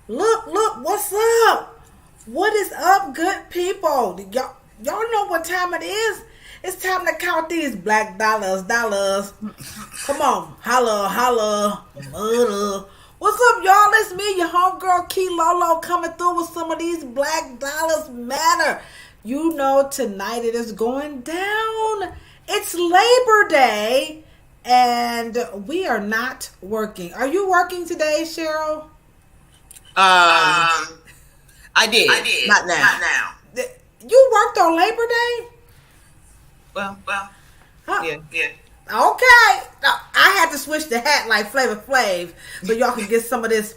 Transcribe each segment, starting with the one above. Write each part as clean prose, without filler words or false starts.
Look, what's up? What is up, good people? Y'all know what time it is? It's time to count these black dollars. Come on, holla. What's up, y'all? It's me, your homegirl, Key Lolo, coming through with some of these black dollars matter. You know, tonight it is going down. It's Labor Day, and we are not working. Are you working today, Cheryl? I did. Not now. You worked on Labor Day? Well. Yeah. Okay. I had to switch the hat like Flavor Flav so y'all can get some of this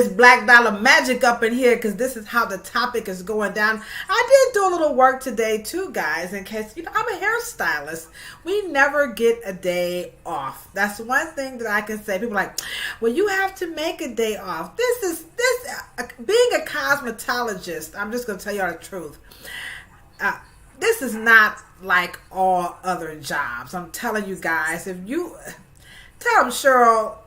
black dollar magic up in here, because this is how the topic is going down. I did do a little work today too, guys, in case, I'm a hairstylist. We never get a day off. That's one thing that I can say. People are like, well, you have to make a day off. This being a cosmetologist, I'm just going to tell y'all the truth. This is not like all other jobs. I'm telling you guys, if you tell them, Cheryl,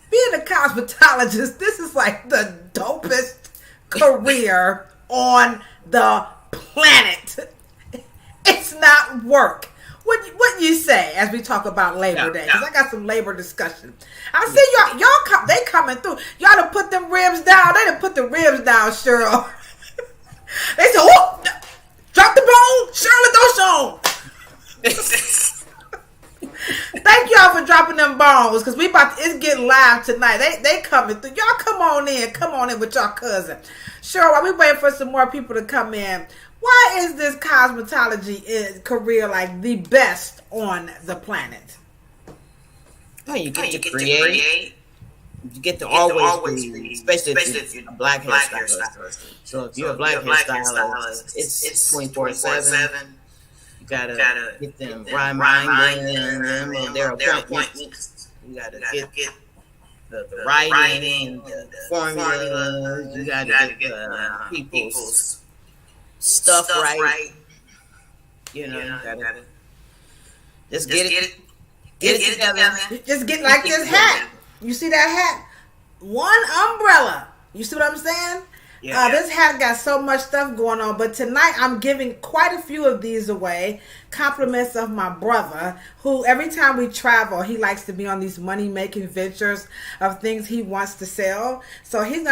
being a cosmetologist, this is like the dopest career on the planet. It's not work. What you say as we talk about Labor Day? Because I got some labor discussion. I see y'all they coming through. Y'all done put them ribs down. They done put the ribs down, Cheryl. They said, whoop! Drop the bone, Shirley, don't show 'em. Thank y'all for dropping them bones, because it's getting live tonight. They coming through. Y'all come on in with y'all cousin. Sure, while we waiting for some more people to come in, why is this cosmetology career like the best on the planet? Oh, you get to create. You get to always create, especially if you're a black hairstylist. So if you're a black hairstylist, it's 24/7. You gotta get them reminding them of their appointments. You gotta get the writing, the formulas. You gotta get people's stuff right. You gotta just get it together. Just get like this hat. You see that hat? One umbrella. You see what I'm saying? Yeah. This hat got so much stuff going on, but tonight I'm giving quite a few of these away. Compliments of my brother, who every time we travel, he likes to be on these money-making ventures of things he wants to sell. So he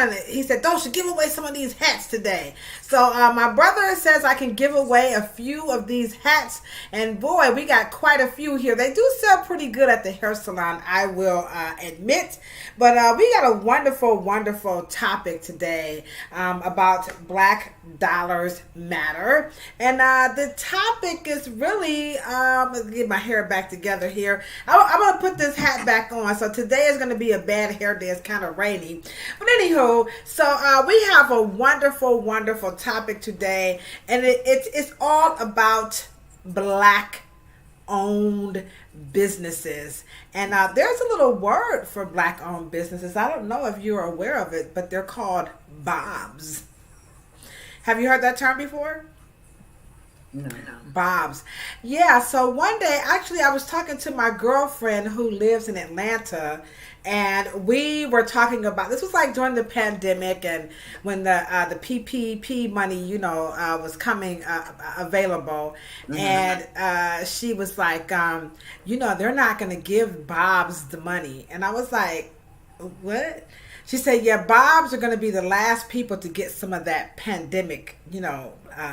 said, don't you give away some of these hats today. So my brother says I can give away a few of these hats, and boy, we got quite a few here. They do sell pretty good at the hair salon, I will admit. But we got a wonderful topic today about black dollars matter. And the topic is really, let's get my hair back together here. I'm going to put this hat back on. So today is going to be a bad hair day. It's kind of rainy. But anywho, so we have a wonderful topic today. And it's all about black owned businesses. And there's a little word for black owned businesses. I don't know if you're aware of it, but they're called B.O.Bs. Have you heard that term before? No. B.O.Bs. Yeah, so one day, actually, I was talking to my girlfriend who lives in Atlanta, and we were talking about, this was like during the pandemic and when the PPP money, was coming available. Mm-hmm. And she was like, they're not going to give B.O.Bs the money. And I was like, what? She said, yeah, B.O.Bs are going to be the last people to get some of that pandemic,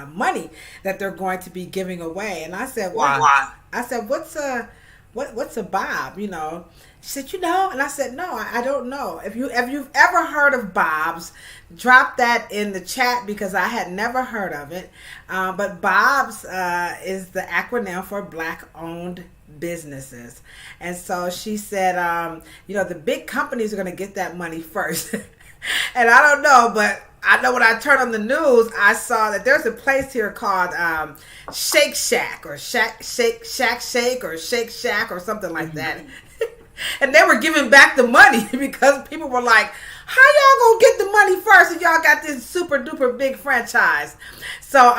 money that they're going to be giving away. And I said, why? I said, what's a B.O.B? She said, and I said, no, I don't know. If you've ever heard of B.O.Bs, drop that in the chat, because I had never heard of it. But B.O.Bs is the acronym for Black Owned Businesses. And so she said, the big companies are going to get that money first. And I don't know, but I know when I turned on the news, I saw that there's a place here called Shake Shack or Shake or Shake Shack or something like that. And they were giving back the money because people were like, How y'all gonna get the money first if y'all got this super duper big franchise? So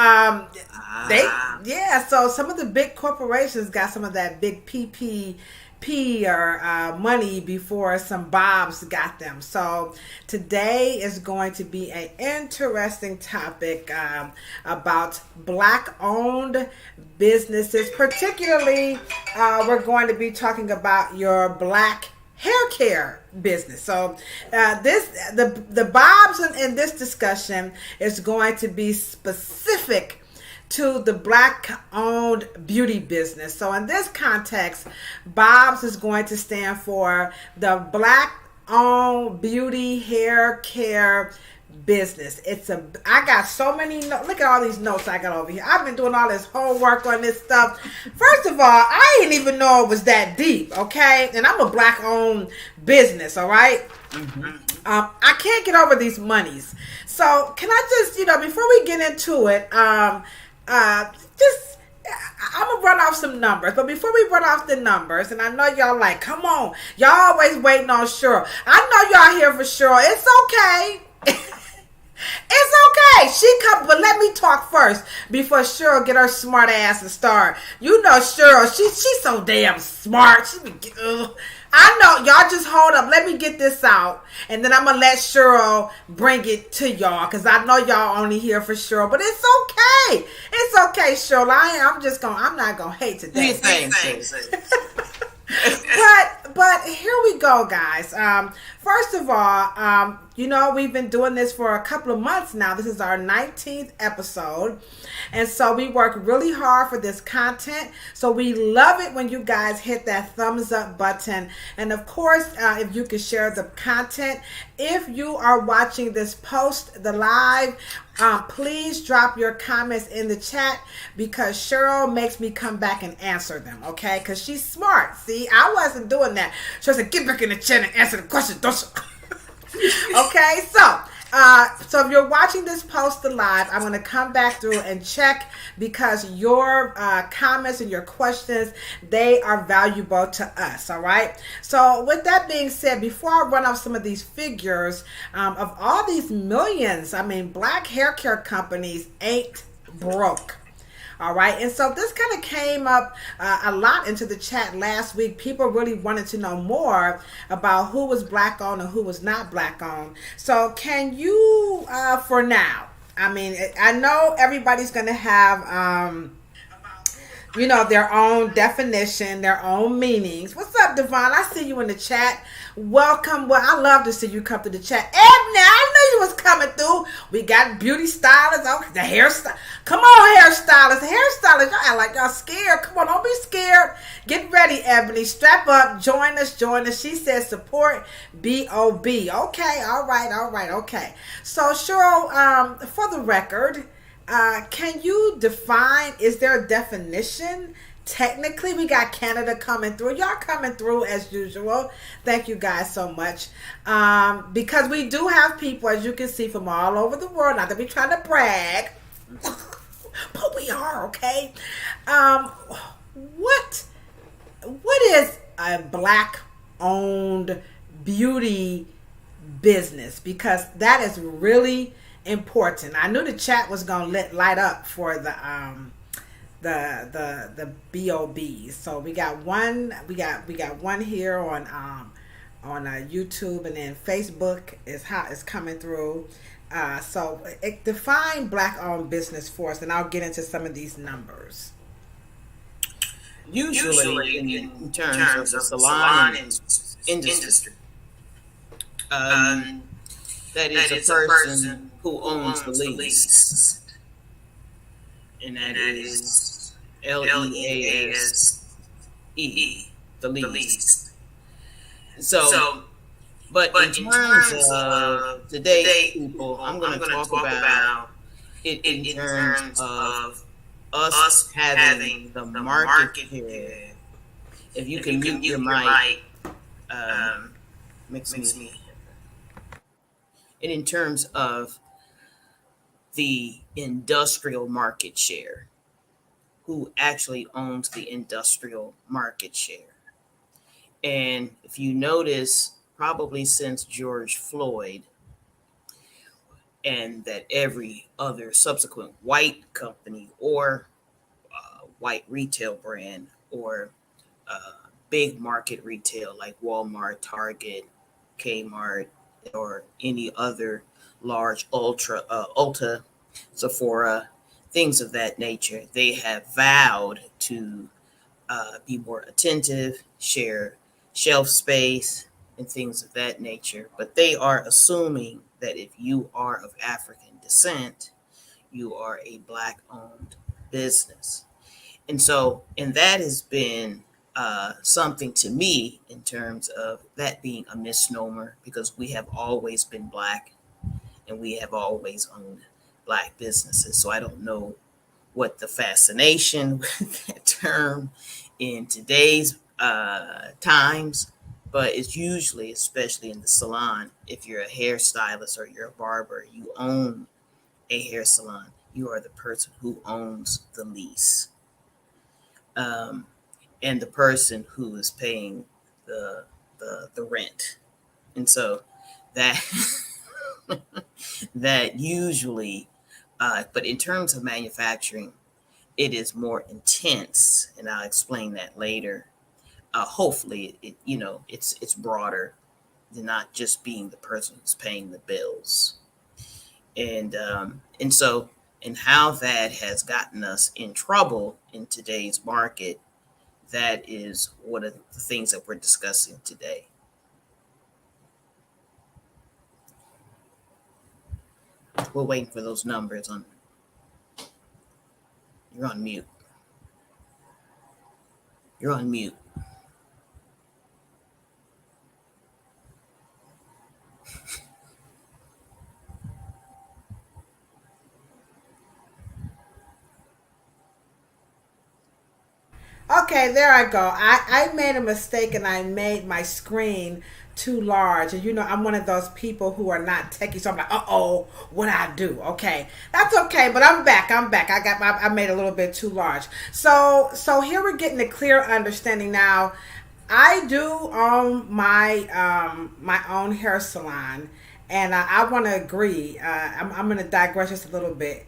so some of the big corporations got some of that big PPP or money before some Bobs got them. So today is going to be an interesting topic about black-owned businesses. Particularly, we're going to be talking about your black hair care business. So the Bobs in this discussion is going to be specific to the black owned beauty business. So in this context, Bob's is going to stand for the black owned beauty hair care business. I got so many notes. Look at all these notes I got over here. I've been doing all this homework on this stuff. First of all, I didn't even know it was that deep, okay? And I'm a black owned business, all right? I can't get over these monies. So can I just, before we get into it, I'm gonna run off some numbers, but before we run off the numbers, and I know y'all like, come on, y'all always waiting on Cheryl. I know y'all here for Cheryl. It's okay. It's okay. She come, but let me talk first before Cheryl get her smart ass and start. You know Cheryl, she's so damn smart. I know, y'all just hold up. Let me get this out, and then I'm gonna let Cheryl bring it to y'all, because I know y'all only here for Cheryl, but it's okay. It's okay, Cheryl. I'm not gonna hate today. Thanks. But here we go, guys. First of all, we've been doing this for a couple of months now. This is our 19th episode. And so we work really hard for this content. So we love it when you guys hit that thumbs up button. And of course, if you can share the content. If you are watching this post, the live, please drop your comments in the chat, because Cheryl makes me come back and answer them, okay? Because she's smart. See, I wasn't doing that. She said, get back in the chat and answer the question. Don't you? Okay, so if you're watching this post live, I'm going to come back through and check, because your comments and your questions, they are valuable to us, all right? So with that being said, before I run off some of these figures, of all these millions, black hair care companies ain't broke. All right. And so this kind of came up a lot into the chat last week. People really wanted to know more about who was black owned and who was not black owned. So can you, for now, I know everybody's going to have, their own definition, their own meanings. What's up, Devon? I see you in the chat. Welcome. Well, I love to see you come to the chat. Ebony, I knew you was coming through. We got beauty stylists. Okay, the hairstyle. Come on, hairstylists. Y'all act like y'all scared. Come on, don't be scared. Get ready, Ebony. Strap up. Join us. She says support B.O.B. Okay, all right. Okay. So, Cheryl, for the record, can you define, is there a definition? Technically, we got Canada coming through. Y'all coming through as usual. Thank you guys so much. Because we do have people, as you can see, from all over the world. Not that we're trying to brag, but we are, okay? What is a black-owned beauty business? Because that is really important. I knew the chat was gonna light up for the B.O.B. So we got one here on YouTube, and then Facebook is coming through. So define black owned business for us, and I'll get into some of these numbers. Usually in terms of the salon industry, that is a person who owns the lease. And that is LEASE, the lease. So, but in terms of today's people, I'm going to talk about it in terms of us having the market share. If you can mute your mic, makes me. And in terms of the industrial market share, who actually owns the industrial market share. And if you notice, probably since George Floyd, and that every other subsequent white company or white retail brand or big market retail like Walmart, Target, Kmart, or any other large Ulta, Sephora, things of that nature, they have vowed to be more attentive, share shelf space, and things of that nature. But they are assuming that if you are of African descent, you are a black owned business. And that has been something to me in terms of that being a misnomer because we have always been black and we have always owned black businesses. So I don't know what the fascination with that term in today's times, but it's usually, especially in the salon, if you're a hairstylist or you're a barber, you own a hair salon, you are the person who owns the lease. Um, and the person who is paying the the rent. And so that that usually, but in terms of manufacturing, it is more intense, and I'll explain that later. Hopefully, it's broader than not just being the person who's paying the bills, and so and how that has gotten us in trouble in today's market. That is one of the things that we're discussing today. We're waiting for those numbers on. You're on mute. You're on mute. Okay, there I go. I made a mistake and I made my screen too large. And I'm one of those people who are not techie, so I'm like, what I do? Okay, that's okay, but I'm back. I made a little bit too large. So here we're getting a clear understanding now. I do own my own hair salon, and I want to agree. I'm going to digress just a little bit.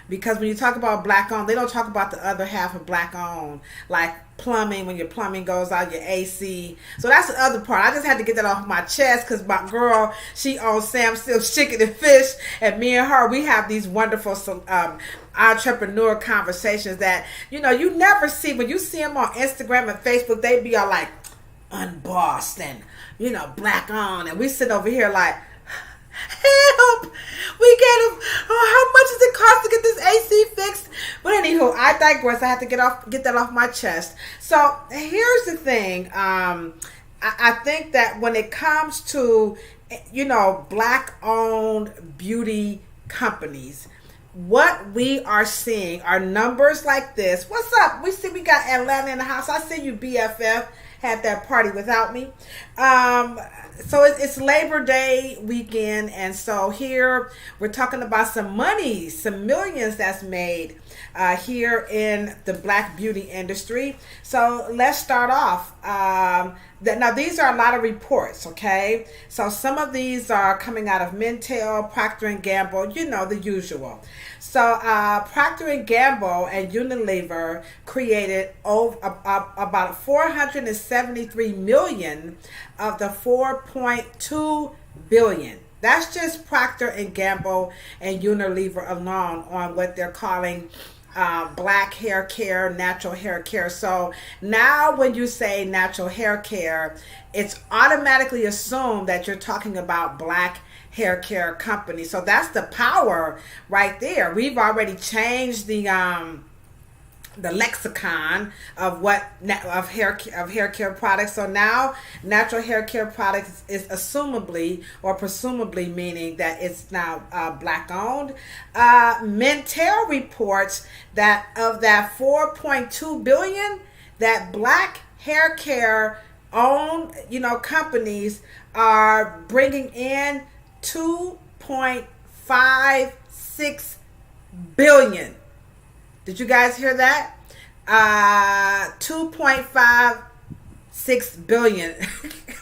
Because when you talk about black owned, they don't talk about the other half of black owned, like plumbing, when your plumbing goes out, your AC. So that's the other part. I just had to get that off my chest because my girl, she owns Sam Silk's Chicken and Fish, and me and her, we have these wonderful entrepreneur conversations that, you never see. When you see them on Instagram and Facebook, they be all like, unbossed and, black owned. And we sit over here like, help! We get him. How much does it cost to get this AC fixed? But anywho, I digress. I have to get that off my chest. So here's the thing. I think that when it comes to black-owned beauty companies, what we are seeing are numbers like this. What's up? We got Atlanta in the house. I see you, BFF. Had that party without me. So it's Labor Day weekend, and so here we're talking about some money, some millions that's made here in the black beauty industry. So let's start off. Now these are a lot of reports, okay? So some of these are coming out of Mintel, Procter & Gamble, the usual. So Procter & Gamble and Unilever created about 473 million of the 4.2 billion. That's just Procter & Gamble and Unilever alone on what they're calling black hair care, natural hair care. So now when you say natural hair care, it's automatically assumed that you're talking about black hair care company. So that's the power right there. We've already changed the lexicon of hair care products. So now natural hair care products is assumably or presumably meaning that it's now black owned. Mintel reports that of that 4.2 billion, that black hair care owned companies are bringing in 2.56 billion. Did you guys hear that? 2.56 billion.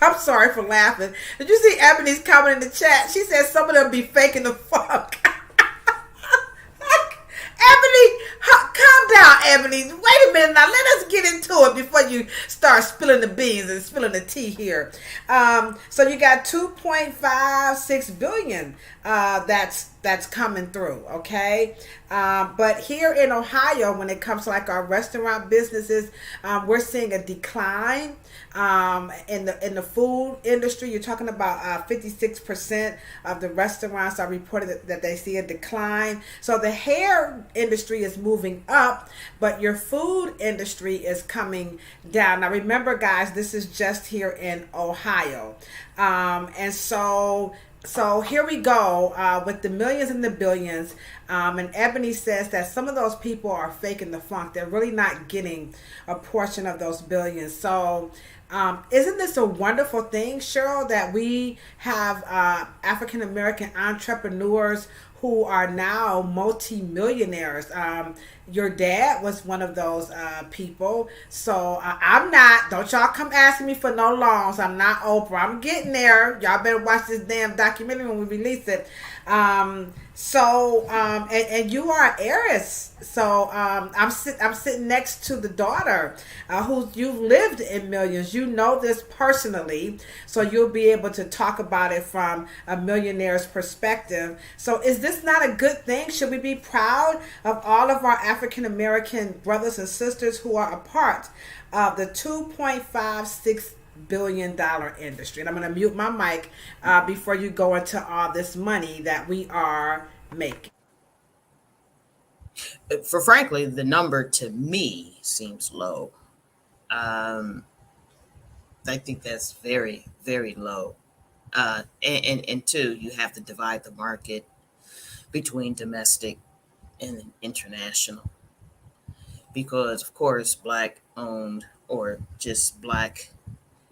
I'm sorry for laughing. Did you see Ebony's comment in the chat? She said some of them be faking the fuck. Ebony, calm down, Ebony. Wait a minute now. Let us get into it before you start spilling the beans and spilling the tea here. So you got 2.56 billion that's coming through. Okay, but here in Ohio, when it comes to like our restaurant businesses, we're seeing a decline. In the food industry, you're talking about 56% of the restaurants are reported that they see a decline. So the hair industry is moving up, but your food industry is coming down. Now remember, guys, this is just here in Ohio, and so here we go with the millions and the billions. And Ebony says that some of those people are faking the funk. They're really not getting a portion of those billions. So isn't this a wonderful thing, Cheryl, that we have African American entrepreneurs who are now multi-millionaires? Your dad was one of those people. So I'm not. Don't y'all come asking me for no loans. I'm not Oprah. I'm getting there. Y'all better watch this damn documentary when we release it. And you are an heiress. So I'm sitting next to the daughter who you've lived in millions. You know this personally, so you'll be able to talk about it from a millionaire's perspective. So is this not a good thing? Should we be proud of all of our African American brothers and sisters who are a part of the $2.56 billion industry? And I'm going to mute my mic before you go into all this money that we are making. For frankly, the number to me seems low. I think that's very, very low. And two, you have to divide the market between domestic and international, because of course Black owned or just Black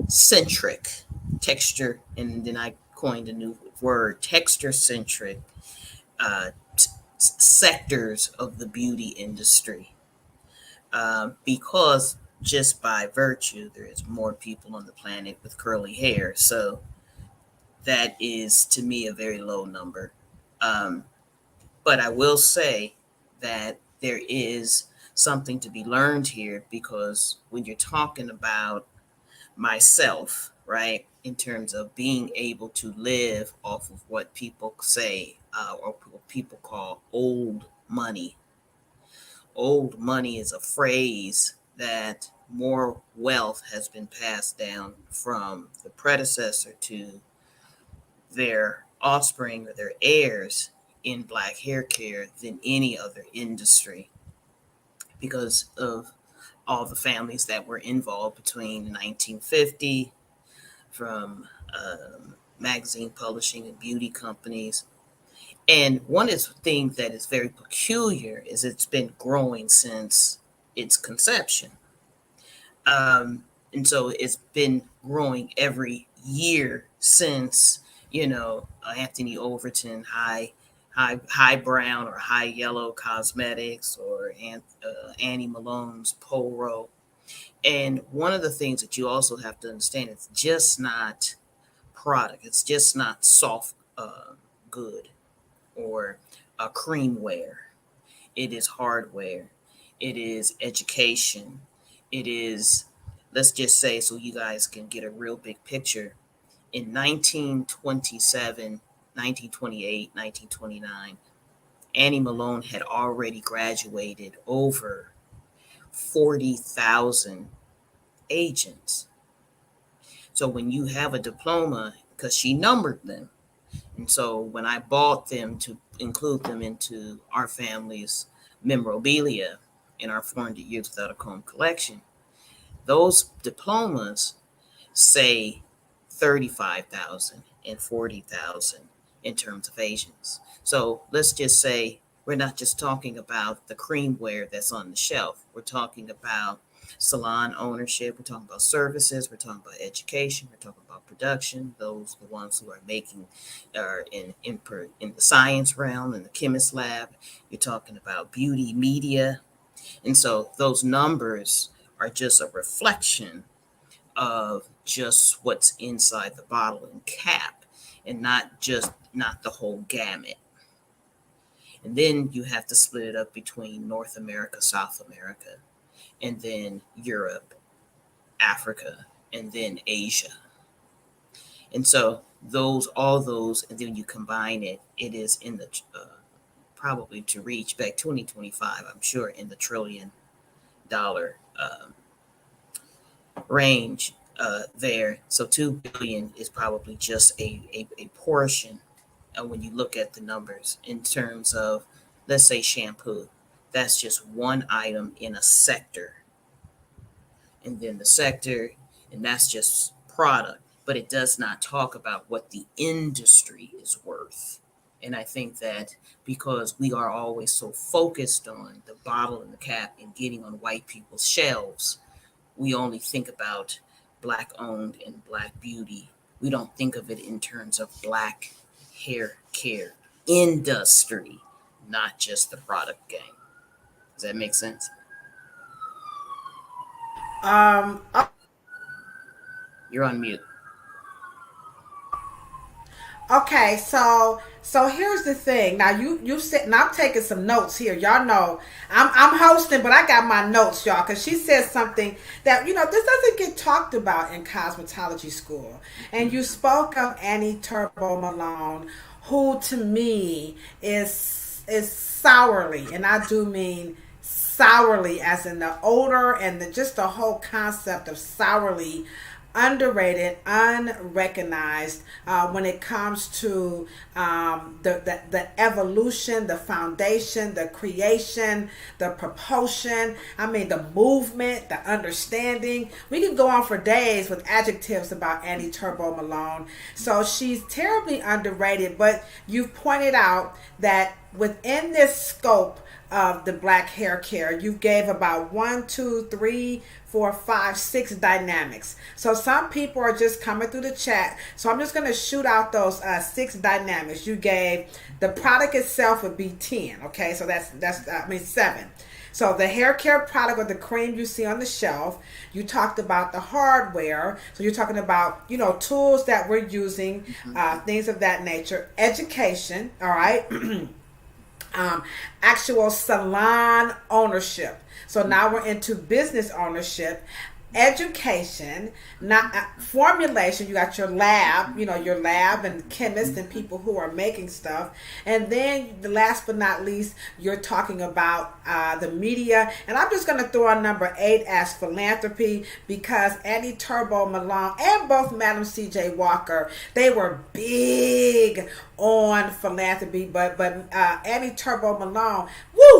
centric texture, and then I coined a new word, texture centric sectors of the beauty industry, because just by virtue there is more people on the planet with curly hair. So that is to me a very low number. But I will say that there is something to be learned here, because when you're talking about myself, right, in terms of being able to live off of what people say or what people call old money. Old money is a phrase that more wealth has been passed down from the predecessor to their offspring or their heirs in Black hair care than any other industry, because of all the families that were involved between 1950, from magazine publishing and beauty companies. And one of the things that is very peculiar is it's been growing since its conception. And so it's been growing every year since, Anthony Overton high brown or high yellow cosmetics, or Annie Malone's Poro. And one of the things that you also have to understand, it's just not product. It's just not soft good or creamware. It is hardware. It is education. It is, let's just say, so you guys can get a real big picture. In 1927, 1928, 1929, Annie Malone had already graduated over 40,000 agents. So when you have a diploma, because she numbered them, and so when I bought them to include them into our family's memorabilia in our 400 Years Without a Comb collection, those diplomas say 35,000 and 40,000 in terms of agents. So let's just say we're not just talking about the creamware that's on the shelf. We're talking about salon ownership. We're talking about services. We're talking about education. We're talking about production. Those are the ones who are making, are in the science realm, in the chemist lab. You're talking about beauty, media. And so those numbers are just a reflection of just what's inside the bottle and cap, and not the whole gamut. And then you have to split it up between North America, South America, and then Europe, Africa, and then Asia. And so all those, and then you combine it, it is in the probably to reach back 2025, I'm sure, in the $1 trillion range there. So 2 billion is probably just a portion when you look at the numbers in terms of, let's say, shampoo. That's just one item in a sector. And then the sector, and that's just product, but it does not talk about what the industry is worth. And I think that because we are always so focused on the bottle and the cap and getting on white people's shelves, we only think about Black owned and Black beauty. We don't think of it in terms of Black hair care industry, not just the product game. Does that make sense? You're on mute. Okay, so here's the thing. Now you said, and I'm taking some notes here. Y'all know I'm hosting, but I got my notes, y'all, because she said something that this doesn't get talked about in cosmetology school. And you spoke of Annie Turbo Malone, who to me is sourly, and I do mean sourly, as in the odor and just the whole concept of sourly, underrated, unrecognized when it comes to the evolution, the foundation, the creation, the propulsion, the movement, the understanding. We can go on for days with adjectives about Annie Turbo Malone. So she's terribly underrated, but you've pointed out that within this scope of the Black hair care, you gave about 1, 2, 3, 4, 5, 6 dynamics. So some people are just coming through the chat. So I'm just going to shoot out those 6 dynamics. You gave the product itself would be 10. Okay, so that's 7. So the hair care product or the cream you see on the shelf. You talked about the hardware. So you're talking about, tools that we're using, things of that nature. Education, all right? Actual salon ownership. So now we're into business ownership, education, not formulation. You got your lab, your lab and chemists and people who are making stuff. And then the last but not least, you're talking about the media. And I'm just going to throw on number 8 as philanthropy, because Annie Turbo Malone and both Madam C.J. Walker, they were big on philanthropy, but Annie Turbo Malone,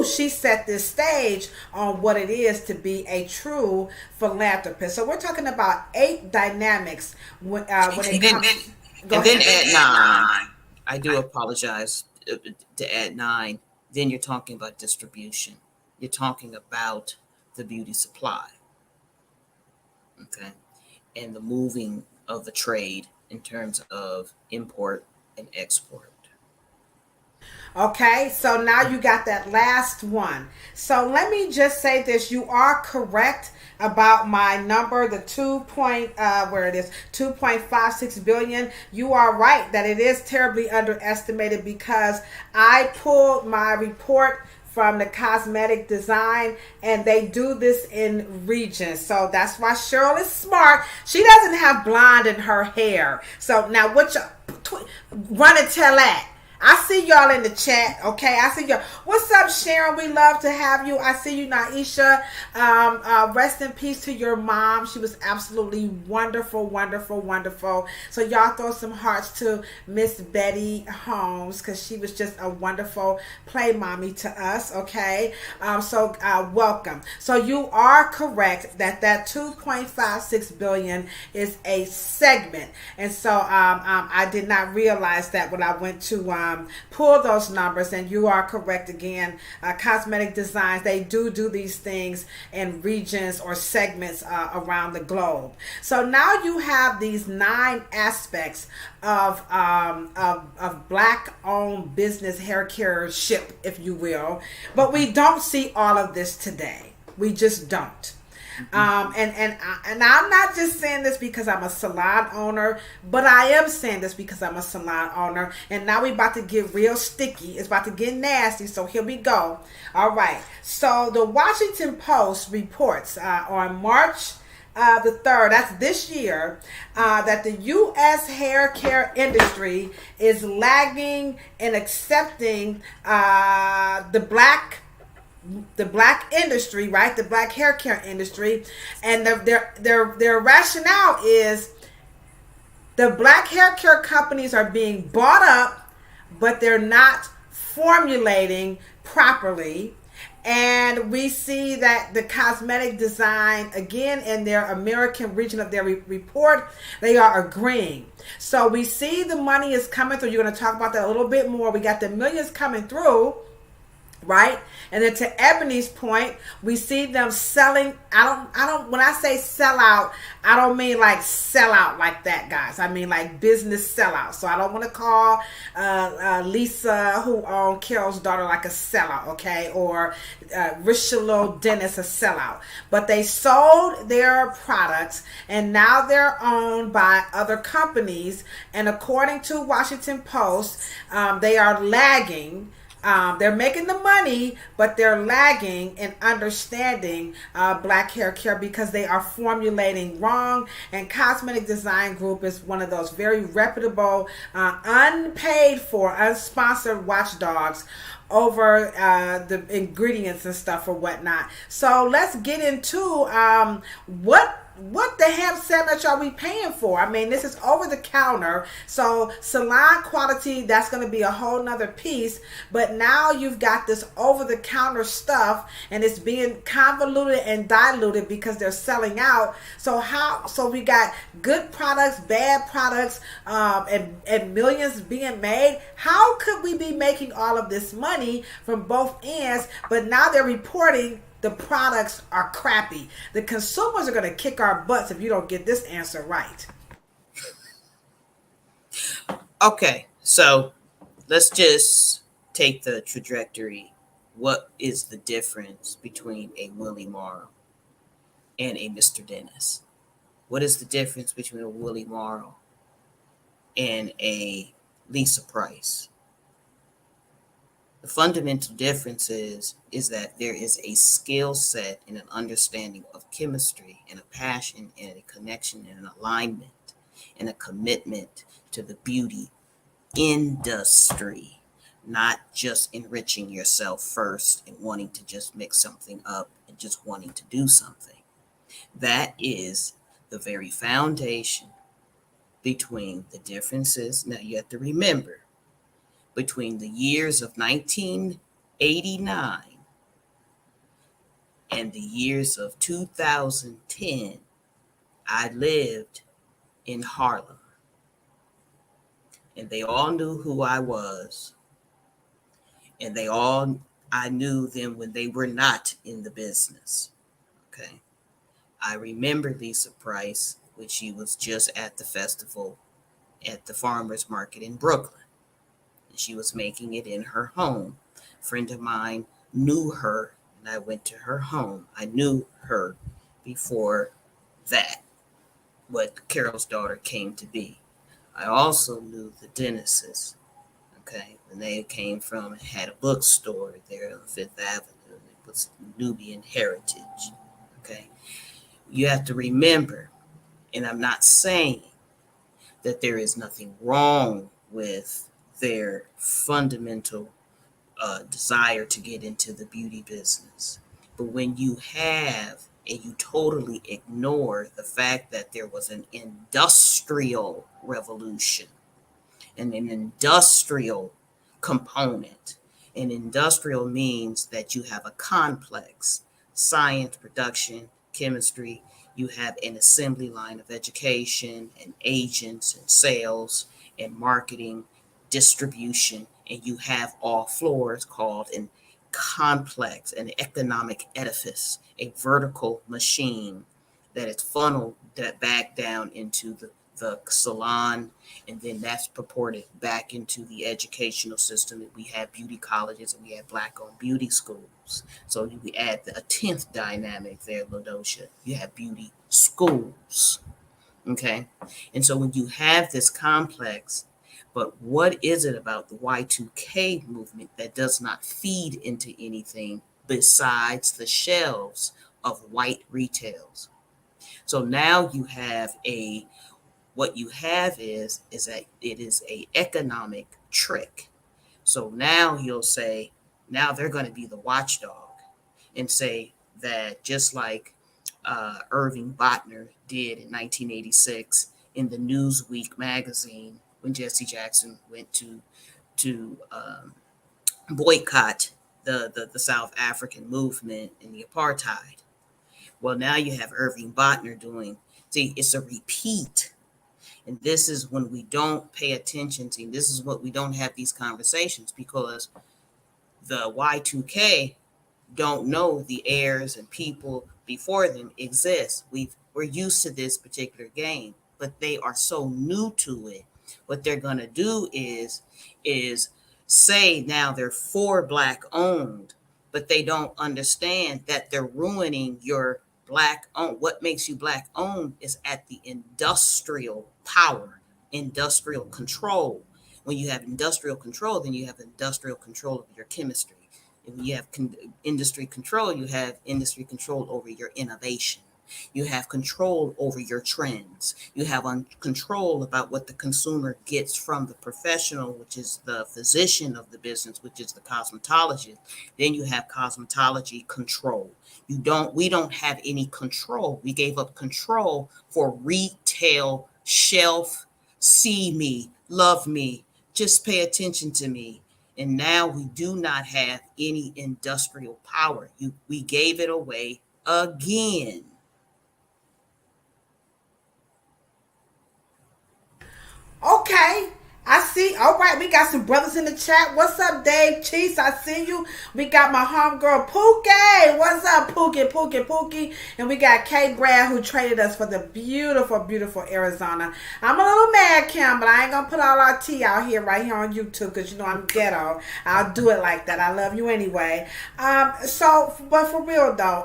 she set this stage on what it is to be a true philanthropist. So we're talking about 8 dynamics when it comes. And then at 9, I do apologize to add 9. Then you're talking about distribution. You're talking about the beauty supply, okay, and the moving of the trade in terms of import and export. Okay, so now you got that last one. So let me just say this: you are correct about my number, the 2.56 billion. You are right that it is terribly underestimated, because I pulled my report from the cosmetic design, and they do this in regions. So that's why Cheryl is smart. She doesn't have blonde in her hair. So now what you run and tell that. I see y'all in the chat, okay? I see y'all. What's up, Sharon? We love to have you. I see you, Naisha. Rest in peace to your mom. She was absolutely wonderful, wonderful, wonderful. So y'all throw some hearts to Miss Betty Holmes, because she was just a wonderful play mommy to us, okay? So welcome. So you are correct that 2.56 billion is a segment. And so I did not realize that when I went to pull those numbers, and you are correct again. Cosmetic designs, they do these things in regions or segments around the globe. So now you have these 9 aspects of Black-owned business hair care ship, if you will. But we don't see all of this today. We just don't. And I'm not just saying this because I'm a salon owner, but I am saying this because I'm a salon owner. And now we about to get real sticky. It's about to get nasty. So here we go. All right. So the Washington Post reports on March the 3rd, that's this year, that the U.S. hair care industry is lagging in accepting the black industry, right? The black hair care industry, and their rationale is the black hair care companies are being bought up, but they're not formulating properly. And we see that the cosmetic design, again, in their American region of their report, they are agreeing. So we see the money is coming through. You're going to talk about that a little bit more. We got the millions coming through, right? And then to Ebony's point, we see them selling. I don't when I say sell out, I don't mean like sell out like that, guys. I mean like business sellout. So I don't want to call Lisa, who owned Carol's daughter, like a sellout, okay? Or Richelieu Dennis a sellout. But they sold their products and now they're owned by other companies. And according to Washington Post, they are lagging. They're making the money, but they're lagging in understanding black hair care because they are formulating wrong. And Cosmetic Design Group is one of those very reputable, unpaid for, unsponsored watchdogs over the ingredients and stuff or whatnot. So let's get into what the hemp sandwich are we paying for? I mean, this is over the counter. So salon quality, that's going to be a whole nother piece. But now you've got this over the counter stuff and it's being convoluted and diluted because they're selling out. So we got good products, bad products, and millions being made. How could we be making all of this money from both ends? But now they're reporting the products are crappy. The consumers are going to kick our butts if you don't get this answer right. Okay, so let's just take the trajectory. What is the difference between a Willie Morrow and a Mr. Dennis? What is the difference between a Willie Morrow and a Lisa Price? The fundamental difference is that there is a skill set and an understanding of chemistry and a passion and a connection and an alignment and a commitment to the beauty industry, not just enriching yourself first and wanting to just mix something up and just wanting to do something. That is the very foundation between the differences. Now you have to remember, between the years of 1989 and the years of 2010, I lived in Harlem. And they all knew who I was. And I knew them when they were not in the business. Okay. I remember Lisa Price when she was just at the festival at the farmers market in Brooklyn. She was making it in her home. A friend of mine knew her, and I went to her home. I knew her before that, what Carol's daughter came to be. I also knew the Dennises, okay, when they came from and had a bookstore there on Fifth Avenue. It was Nubian heritage, okay. You have to remember, and I'm not saying that there is nothing wrong with their fundamental desire to get into the beauty business. But when you have and you totally ignore the fact that there was an industrial revolution and an industrial component, and industrial means that you have a complex science, production, chemistry, you have an assembly line of education and agents and sales and marketing, distribution, and you have all floors called an complex, an economic edifice, a vertical machine that is funneled that back down into the salon, and then that's purported back into the educational system. And we have beauty colleges and we have Black-owned beauty schools. So we add a 10th dynamic there, LaDosha. You have beauty schools. Okay. And so when you have this complex, but what is it about the Y2K movement that does not feed into anything besides the shelves of white retails? So now you have what you have is that it is a economic trick. So now you'll say, now they're going to be the watchdog and say that just like Irving Botner did in 1986 in the Newsweek magazine when Jesse Jackson went to boycott the South African movement and the apartheid. Well, now you have Irving Botner doing, see, it's a repeat. And this is when we don't pay attention to, this is what we don't have these conversations, because the Y2K don't know the heirs and people before them exist. We're used to this particular game, but they are so new to it. What they're going to do is say now they're for Black owned, but they don't understand that they're ruining your Black owned. What makes you Black owned is at the industrial power, industrial control. When you have industrial control, then you have industrial control of your chemistry. When you have industry control, you have industry control over your innovation. You have control over your trends. You have control about what the consumer gets from the professional, which is the physician of the business, which is the cosmetologist. Then you have cosmetology control. We don't have any control. We gave up control for retail shelf. See me, love me, just pay attention to me. And now we do not have any industrial power. We gave it away again. Okay, I see. All right, we got some brothers in the chat. What's up, Dave Cheese? I see you. We got my homegirl Pookie. What's up, Pookie? And we got Kay Brad, who traded us for the beautiful, beautiful Arizona. I'm a little mad, Kim, but I ain't gonna put all our tea out here right here on YouTube because you know I'm ghetto. I'll do it like that. I love you anyway. But for real though,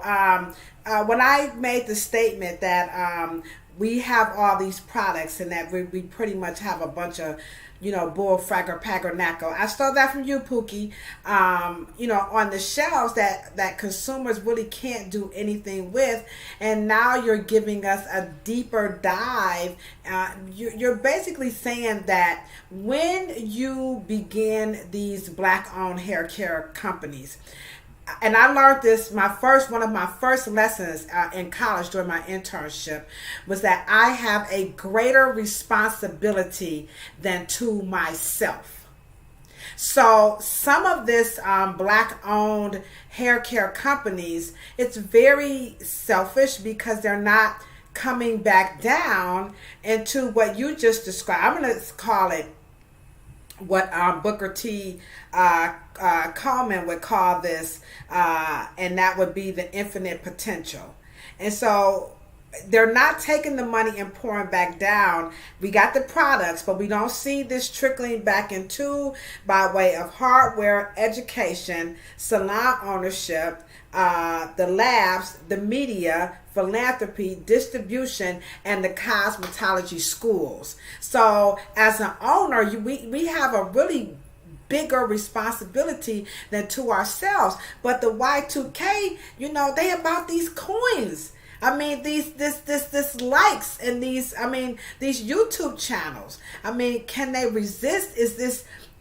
when I made the statement that we have all these products and that we pretty much have a bunch of, bull fragger pagger nacko. I stole that from you, Pookie. On the shelves that consumers really can't do anything with, and now you're giving us a deeper dive. You're basically saying that when you begin these Black-owned hair care companies, and I learned this, one of my first lessons in college during my internship was that I have a greater responsibility than to myself. So some of this Black-owned hair care companies, it's very selfish because they're not coming back down into what you just described. I'm going to call it what Booker T. Coleman would call this, and that would be the infinite potential. And so they're not taking the money and pouring back down. We got the products, but we don't see this trickling back into by way of hardware, education, salon ownership, the labs, the media, philanthropy, distribution, and the cosmetology schools. So as an owner, we have a really bigger responsibility than to ourselves. But the Y2K, they about these coins. I mean, this likes and these YouTube channels. I mean, can they resist?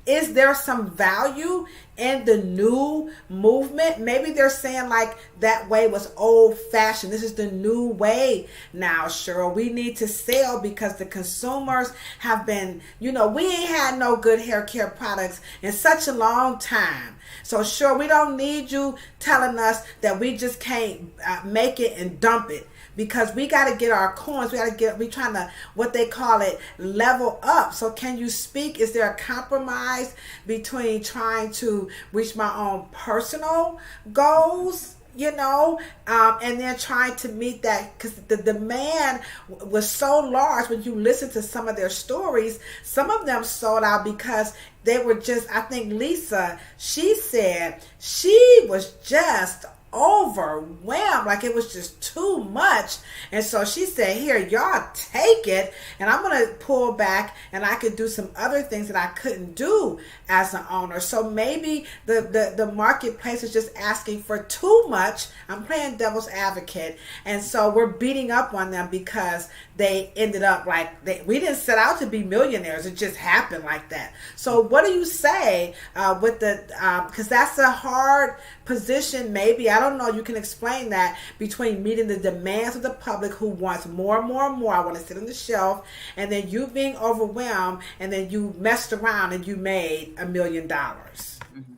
Is there some value in the new movement? Maybe they're saying like that way was old fashioned. This is the new way now, Cheryl. We need to sell because the consumers have been, we ain't had no good hair care products in such a long time. So sure, we don't need you telling us that we just can't make it and dump it. Because we got to get our coins. We trying to, what they call it, level up. So can you speak? Is there a compromise between trying to reach my own personal goals and then trying to meet that because the demand was so large. When you listen to some of their stories, some of them sold out because they were just, I think Lisa, she said she was just overwhelmed, like it was just too much. And so she said, here, y'all take it, and I'm gonna pull back, and I could do some other things that I couldn't do as an owner. So maybe the marketplace is just asking for too much. I'm playing devil's advocate, and so we're beating up on them because they ended up like we didn't set out to be millionaires. It just happened like that. So what do you say with the because that's a hard position, maybe, I don't know, you can explain that, between meeting the demands of the public who wants more and more and more, I want to sit on the shelf, and then you being overwhelmed, and then you messed around and you made $1 million. Mm-hmm.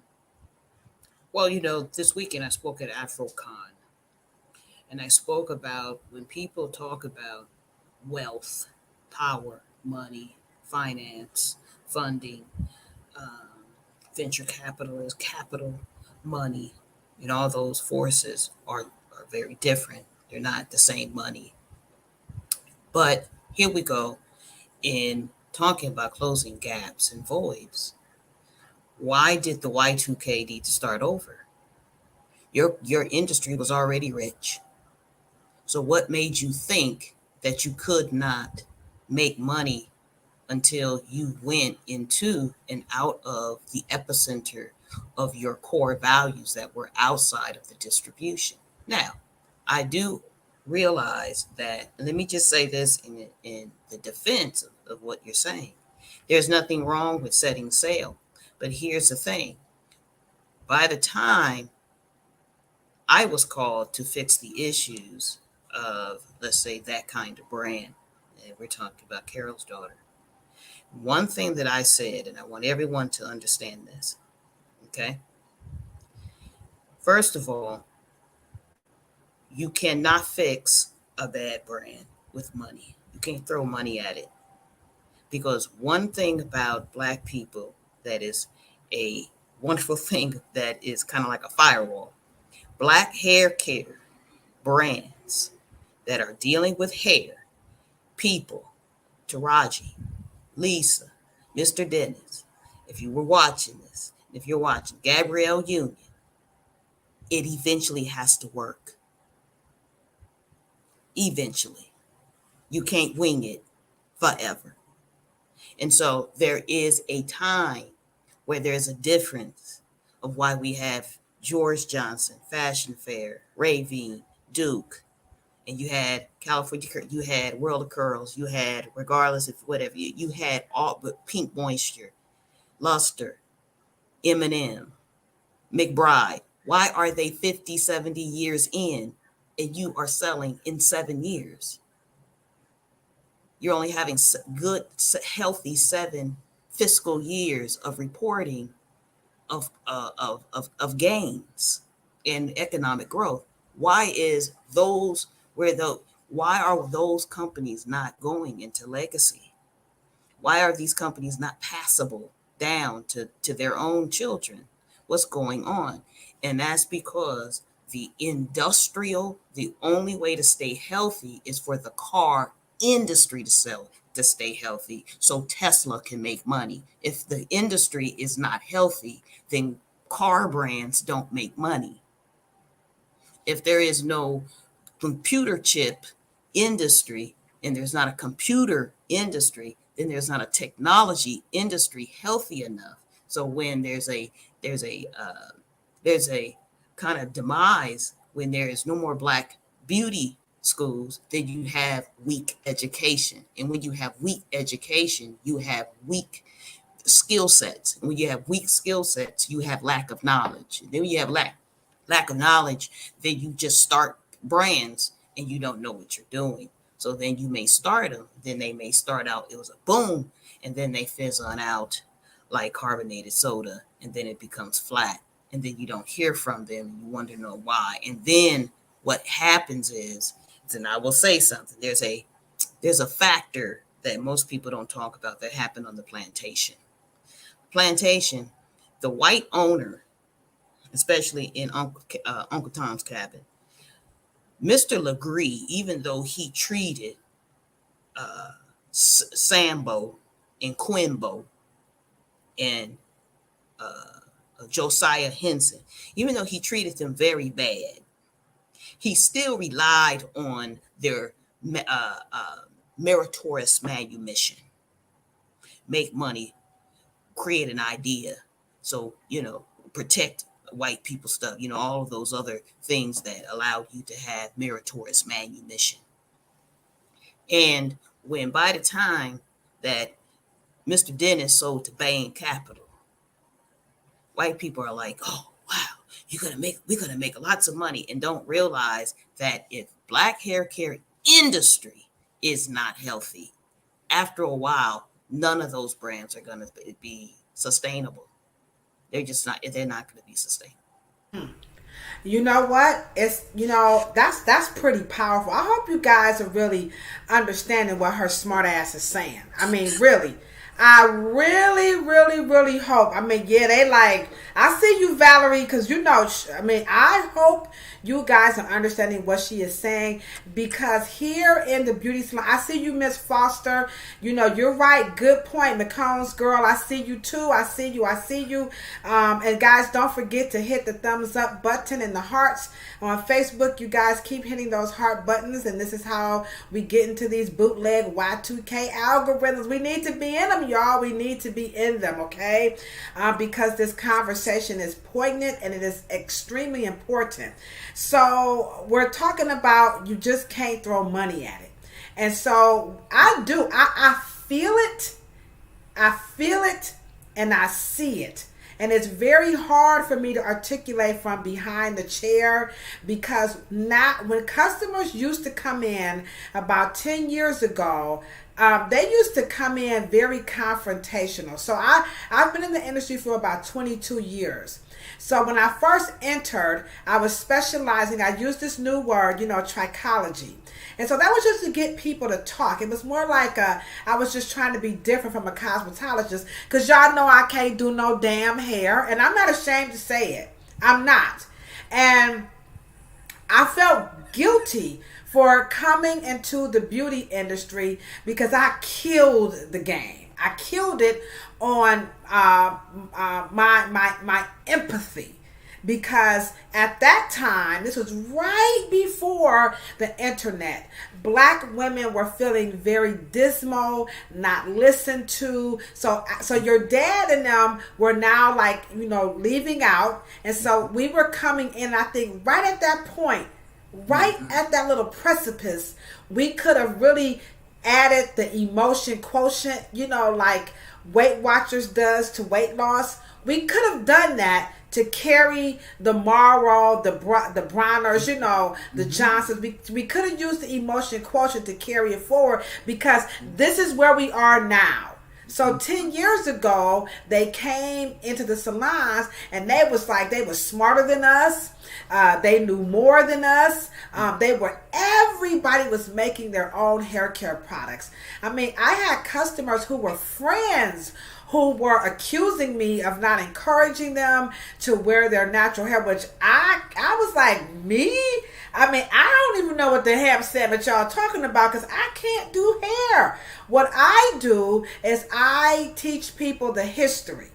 Well, this weekend I spoke at AfroCon, and I spoke about when people talk about wealth, power, money, finance, funding, um, venture capitalist, capital, money, and all those forces are very different. They're not the same money. But here we go in talking about closing gaps and voids. Why did the Y2K need to start over? Your industry was already rich. So what made you think that you could not make money until you went into and out of the epicenter of your core values that were outside of the distribution? Now, I do realize that, let me just say this in the defense of what you're saying. There's nothing wrong with setting sail. But here's the thing. By the time I was called to fix the issues of, let's say, that kind of brand, and we're talking about Carol's daughter, one thing that I said, and I want everyone to understand this, okay? First of all, you cannot fix a bad brand with money. You can't throw money at it. Because one thing about Black people that is a wonderful thing that is kind of like a firewall, Black hair care brands that are dealing with hair, people, Taraji, Lisa, Mr. Dennis, if you were watching this, if you're watching Gabrielle Union, it eventually has to work. Eventually. You can't wing it forever. And so there is a time where there's a difference of why we have George Johnson, Fashion Fair, Ravine, Duke, and you had California, you had World of Curls, you had, regardless of whatever, you had all but Pink Moisture, Luster, M&M, McBride. Why are they 50, 70 years in and you are selling in 7 years? You're only having good, healthy 7 fiscal years of reporting of gains in economic growth. Why is those why are those companies not going into legacy? Why are these companies not passable down to their own children? What's going on? And that's because the only way to stay healthy is for the car industry to stay healthy so Tesla can make money. If the industry is not healthy, then car brands don't make money. If there is no computer chip industry and there's not a computer industry, then there's not a technology industry healthy enough. So when there's a kind of demise, when there is no more Black beauty schools, then you have weak education. And when you have weak education, you have weak skill sets. And when you have weak skill sets, you have lack of knowledge. And then when you have lack of knowledge, then you just start brands and you don't know what you're doing. So then you may start them, then they may start out, it was a boom, and then they fizzle out like carbonated soda, and then it becomes flat. And then you don't hear from them, and you wonder why. And then what happens is, and I will say something, there's a factor that most people don't talk about that happened on the plantation. Plantation, the white owner especially in Uncle Tom's Cabin. Mr. Legree, even though he treated Sambo and Quimbo and Josiah Henson, even though he treated them very bad, he still relied on their meritorious manumission. Make money, create an idea. So, protect white people stuff, all of those other things that allowed you to have meritorious manumission. And when by the time that Mr. Dennis sold to Bain Capital, white people are like, oh, wow, we're gonna make lots of money, and don't realize that if black hair care industry is not healthy, after a while, none of those brands are gonna be sustainable. They're not gonna be sustainable. You know what? It's that's pretty powerful. I hope you guys are really understanding what her smart ass is saying. I mean, really. I really, really, really hope. I mean, yeah, they like, I see you, Valerie, because I hope you guys are understanding what she is saying, because here in the beauty salon, I see you, Miss Foster. You're right. Good point. McCone's girl, I see you too. I see you. And guys, don't forget to hit the thumbs up button and the hearts on Facebook. You guys keep hitting those heart buttons, and this is how we get into these bootleg Y2K algorithms. We need to be in them, y'all. We need to be in them, okay? Because this conversation is poignant and it is extremely important. So we're talking about you just can't throw money at it. And so I feel it. I feel it and I see it. And it's very hard for me to articulate from behind the chair, because when customers used to come in about 10 years ago, they used to come in very confrontational. So I've been in the industry for about 22 years. So when I first entered, I was specializing, I used this new word, trichology. And so that was just to get people to talk. It was more like I was just trying to be different from a cosmetologist, because y'all know I can't do no damn hair. And I'm not ashamed to say it. I'm not. And I felt guilty for coming into the beauty industry because I killed the game. I killed it on my empathy, because at that time, this was right before the internet, black women were feeling very dismal, not listened to. So your dad and them were now leaving out, and so we were coming in. I think right at that point, right at that little precipice, we could have really added the emotion quotient, like Weight Watchers does to weight loss. We could have done that to carry the Morrow, the Browners, the Johnsons. We could have used the emotion quotient to carry it forward, because this is where we are now. So 10 years ago, they came into the salons and they were smarter than us. They knew more than us. Everybody was making their own hair care products. I mean, I had customers who were friends who were accusing me of not encouraging them to wear their natural hair, which I was like, me? I mean, I don't even know what the hell said that y'all talking about, because I can't do hair. What I do is I teach people the history.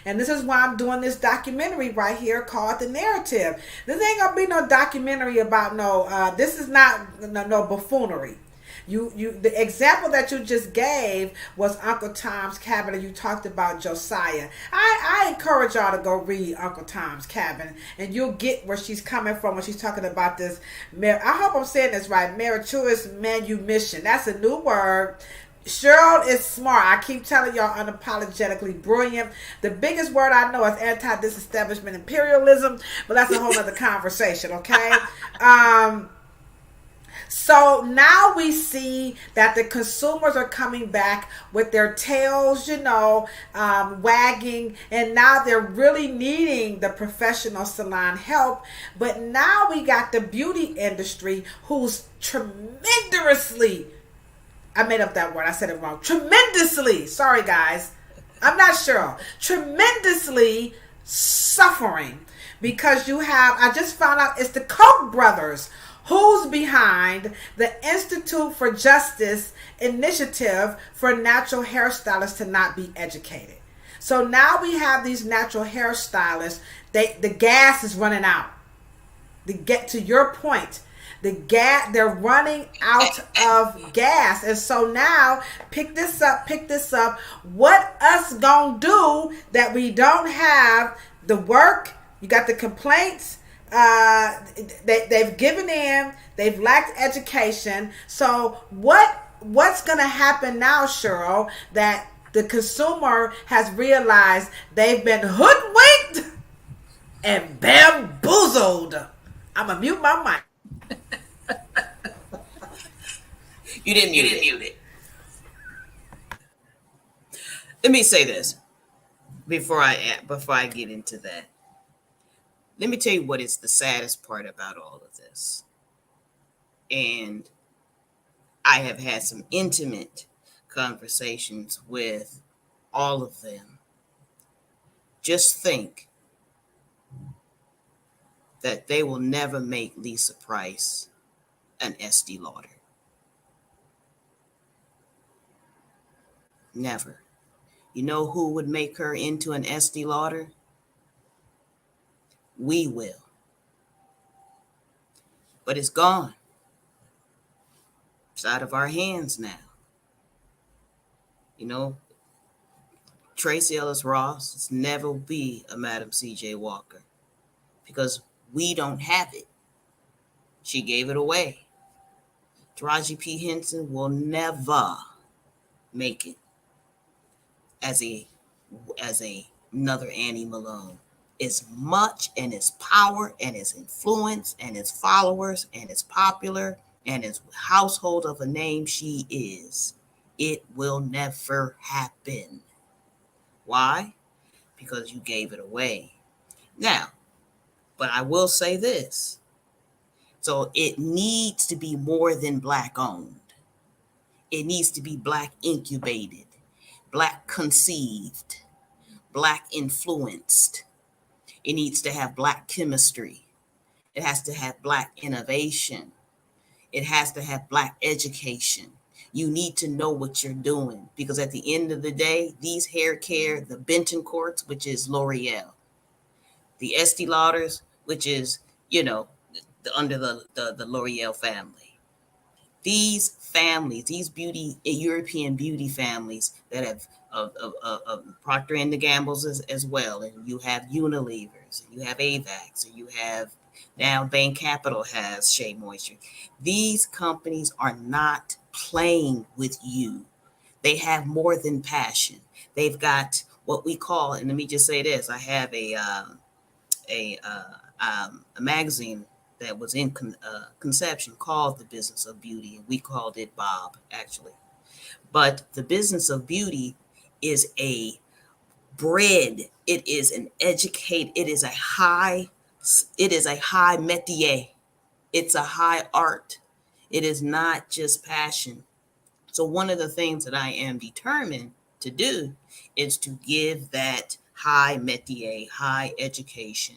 And this is why I'm doing this documentary right here called The Narrative. This ain't gonna be no documentary about this is not no buffoonery. The example that you just gave was Uncle Tom's Cabin, and you talked about Josiah. I encourage y'all to go read Uncle Tom's Cabin, and you'll get where she's coming from when she's talking about this. I hope I'm saying this right. Meritorious manumission. That's a new word. Cheryl is smart. I keep telling y'all, unapologetically brilliant. The biggest word I know is anti-disestablishment imperialism, but that's a whole other conversation, okay? So now we see that the consumers are coming back with their tails, wagging, and now they're really needing the professional salon help. But now we got the beauty industry who's tremendously, I made up that word, I said it wrong, tremendously, sorry guys, I'm not sure, tremendously suffering, because I just found out it's the Koch brothers who's behind the Institute for Justice initiative for natural hairstylists to not be educated. So now we have these natural hairstylists. The gas is running out. To get to your point, they're running out of gas, and so now pick this up. What us gonna do that we don't have the work? You got the complaints. They've given in. They've lacked education. So what's gonna happen now, Cheryl? That the consumer has realized they've been hoodwinked and bamboozled. I'm gonna mute my mic. You didn't mute it. Let me say this before I get into that. Let me tell you what is the saddest part about all of this. And I have had some intimate conversations with all of them. Just think that they will never make Lisa Price an Estee Lauder. Never. You know who would make her into an Estee Lauder? We will. But it's gone. It's out of our hands now. You know, Tracy Ellis Ross will never be a Madam C.J. Walker because we don't have it. She gave it away. Taraji P. Henson will never make it as another Annie Malone. As much and as power and as influence and as followers and as popular and as household of a name she is, it will never happen. Why? Because you gave it away. Now, but I will say this. So it needs to be more than Black owned. It needs to be Black incubated, Black conceived, Black influenced. It needs to have Black chemistry. It has to have Black innovation. It has to have Black education. You need to know what you're doing because at the end of the day, these hair care, the Benton Courts, which is L'Oreal, the Estee Lauders, which is, under the L'Oreal family. These families, these European beauty families that have Procter and Gamble's as well, and you have Unilevers, and you have Avax, and you have now Bain Capital has Shea Moisture. These companies are not playing with you. They have more than passion. They've got what we call, and let me just say this: I have a magazine that was in conception called The Business of Beauty, and we called it B.O.B. actually. But the business of beauty is a bread. It is an educate. It is a high métier. It's a high art. It is not just passion. So one of the things that I am determined to do is to give that high métier, high education.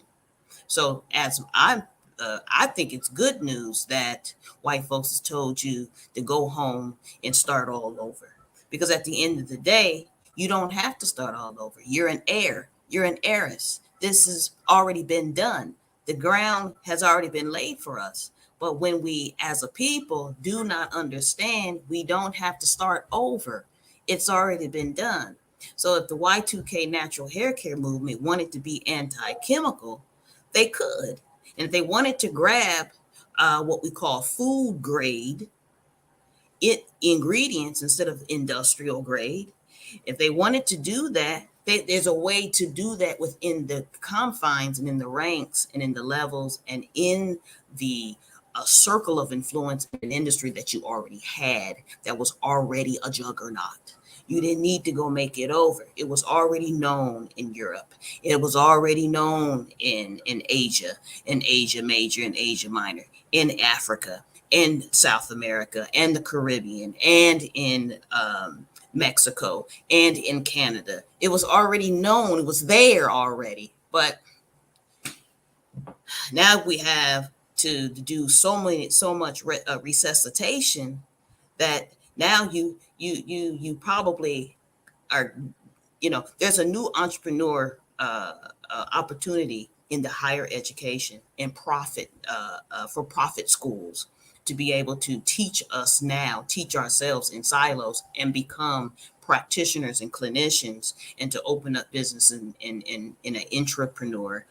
So as I think it's good news that white folks has told you to go home and start all over. Because at the end of the day, you don't have to start all over. You're an heir. You're an heiress. This has already been done. The ground has already been laid for us. But when we, as a people, do not understand, we don't have to start over. It's already been done. So if the Y2K natural hair care movement wanted to be anti-chemical, they could. And if they wanted to grab what we call food grade ingredients instead of industrial grade, if they wanted to do that, there's a way to do that within the confines and in the ranks and in the levels and in the circle of influence in an industry that you already had that was already a juggernaut. You didn't need to go make it over. It was already known in Europe. It was already known in Asia, in Asia Major and Asia Minor, in Africa, in South America, and the Caribbean, and in Mexico, and in Canada. It was already known. It was there already. But Now we have to do so much resuscitation that now you probably are, there's a new entrepreneur opportunity in the higher education and for profit schools to be able to teach ourselves in silos and become practitioners and clinicians, and to open up business in an intrapreneur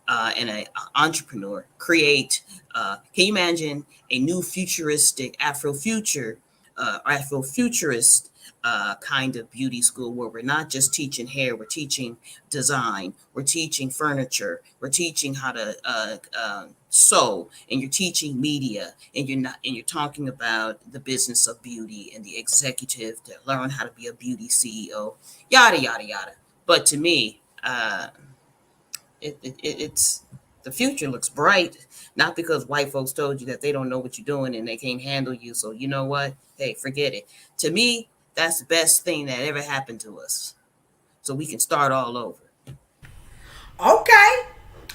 and an entrepreneur, create, can you imagine a new futuristic Afrofuturist kind of beauty school where we're not just teaching hair, we're teaching design, we're teaching furniture, we're teaching how to sew, and you're teaching media, and you're talking about the business of beauty and the executive to learn how to be a beauty CEO, yada yada yada. But to me, it's the future looks bright, not because white folks told you that they don't know what you're doing and they can't handle you. So you know what? Hey, forget it. To me, that's the best thing that ever happened to us. So we can start all over. Okay.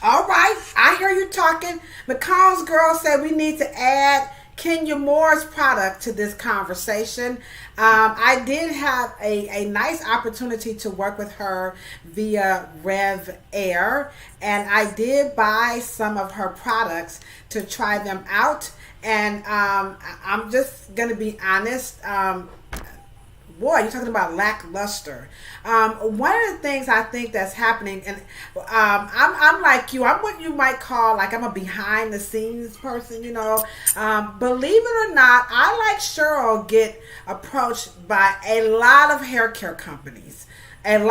All right. I hear you talking. McCall's girl said we need to add Kenya Moore's product to this conversation. I did have a nice opportunity to work with her via Rev Air, and I did buy some of her products to try them out. And I'm just going to be honest. Boy, you're talking about lackluster. One of the things I think that's happening, and I'm like you. I'm what you might call, like, I'm a behind the scenes person. Believe it or not, I, like Cheryl, get approached by a lot of hair care companies. To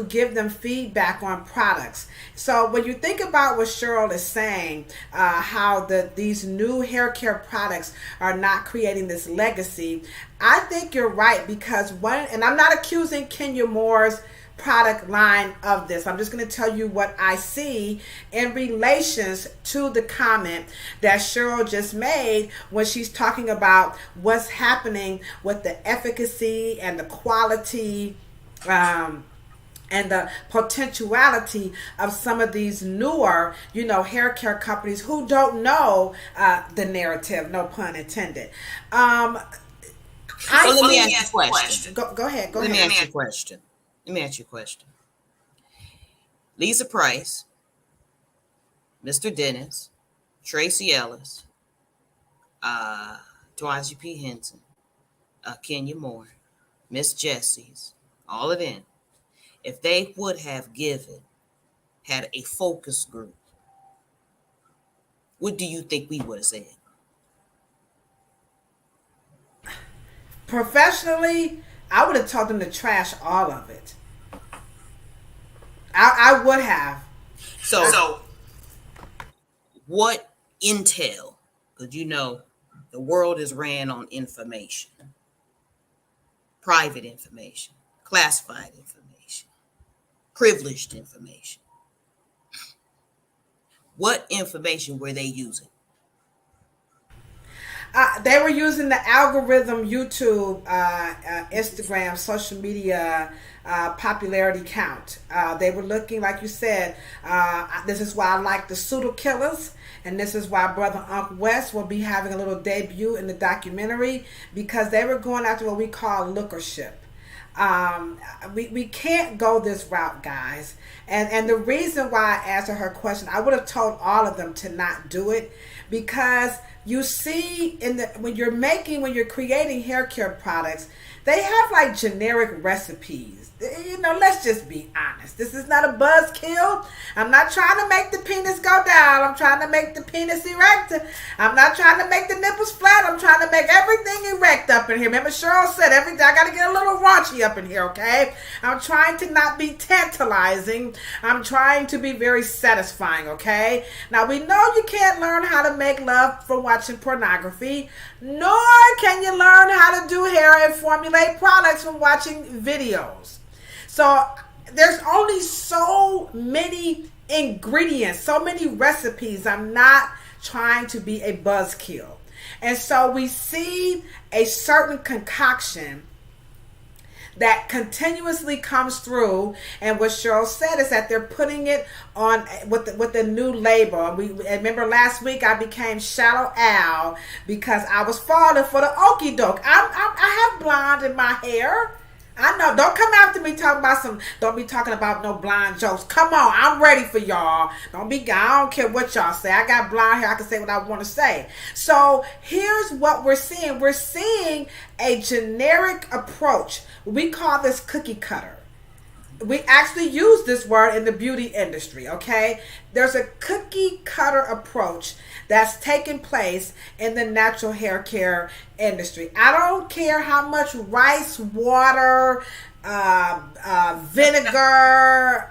give them feedback on products. So when you think about what Cheryl is saying, how these new hair care products are not creating this legacy, I think you're right, because and I'm not accusing Kenya Moore's product line of this. I'm just going to tell you what I see in relations to the comment that Cheryl just made when she's talking about what's happening with the efficacy and the quality and the potentiality of some of these newer, hair care companies who don't know the narrative, no pun intended. Let me ask you a question. Go ahead. Let me ask you a question. Lisa Price, Mr. Dennis, Tracy Ellis, Taraji P. Henson, Kenya Moore, Miss Jessie's, all of them, if they would have had a focus group, what do you think we would have said? Professionally, I would have told them to trash all of it. I would have. So what intel? Because the world is ran on information, private information, classified information, privileged information. What information were they using? They were using the algorithm, YouTube, Instagram, social media popularity count. They were looking, like you said, this is why I like the pseudo killers, and this is why Brother Unc West will be having a little debut in the documentary, because they were going after what we call lookership. We can't go this route, guys. And the reason why I answered her question, I would have told all of them to not do it, because you see when you're creating hair care products, they have like generic recipes. Let's just be honest. This is not a buzzkill. I'm not trying to make the penis go down. I'm trying to make the penis erect. I'm not trying to make the nipples flat. I'm trying to make everything erect up in here. Remember, Cheryl said everything. I got to get a little raunchy up in here, okay? I'm trying to not be tantalizing. I'm trying to be very satisfying, okay? Now, we know you can't learn how to make love from watching pornography, nor can you learn how to do hair and formulate products from watching videos. So there's only so many ingredients, so many recipes. I'm not trying to be a buzzkill. And so we see a certain concoction that continuously comes through. And what Cheryl said is that they're putting it on with the new label. We remember last week I became Shallow Al because I was falling for the okie doke. I have blonde in my hair. I know. Don't come after me talking about some. Don't be talking about no blind jokes. Come on, I'm ready for y'all. Don't be. I don't care what y'all say. I got blonde hair. I can say what I want to say. So here's what we're seeing. We're seeing a generic approach. We call this cookie cutter. We actually use this word in the beauty industry, okay? There's a cookie cutter approach that's taking place in the natural hair care industry. I don't care how much rice water, vinegar,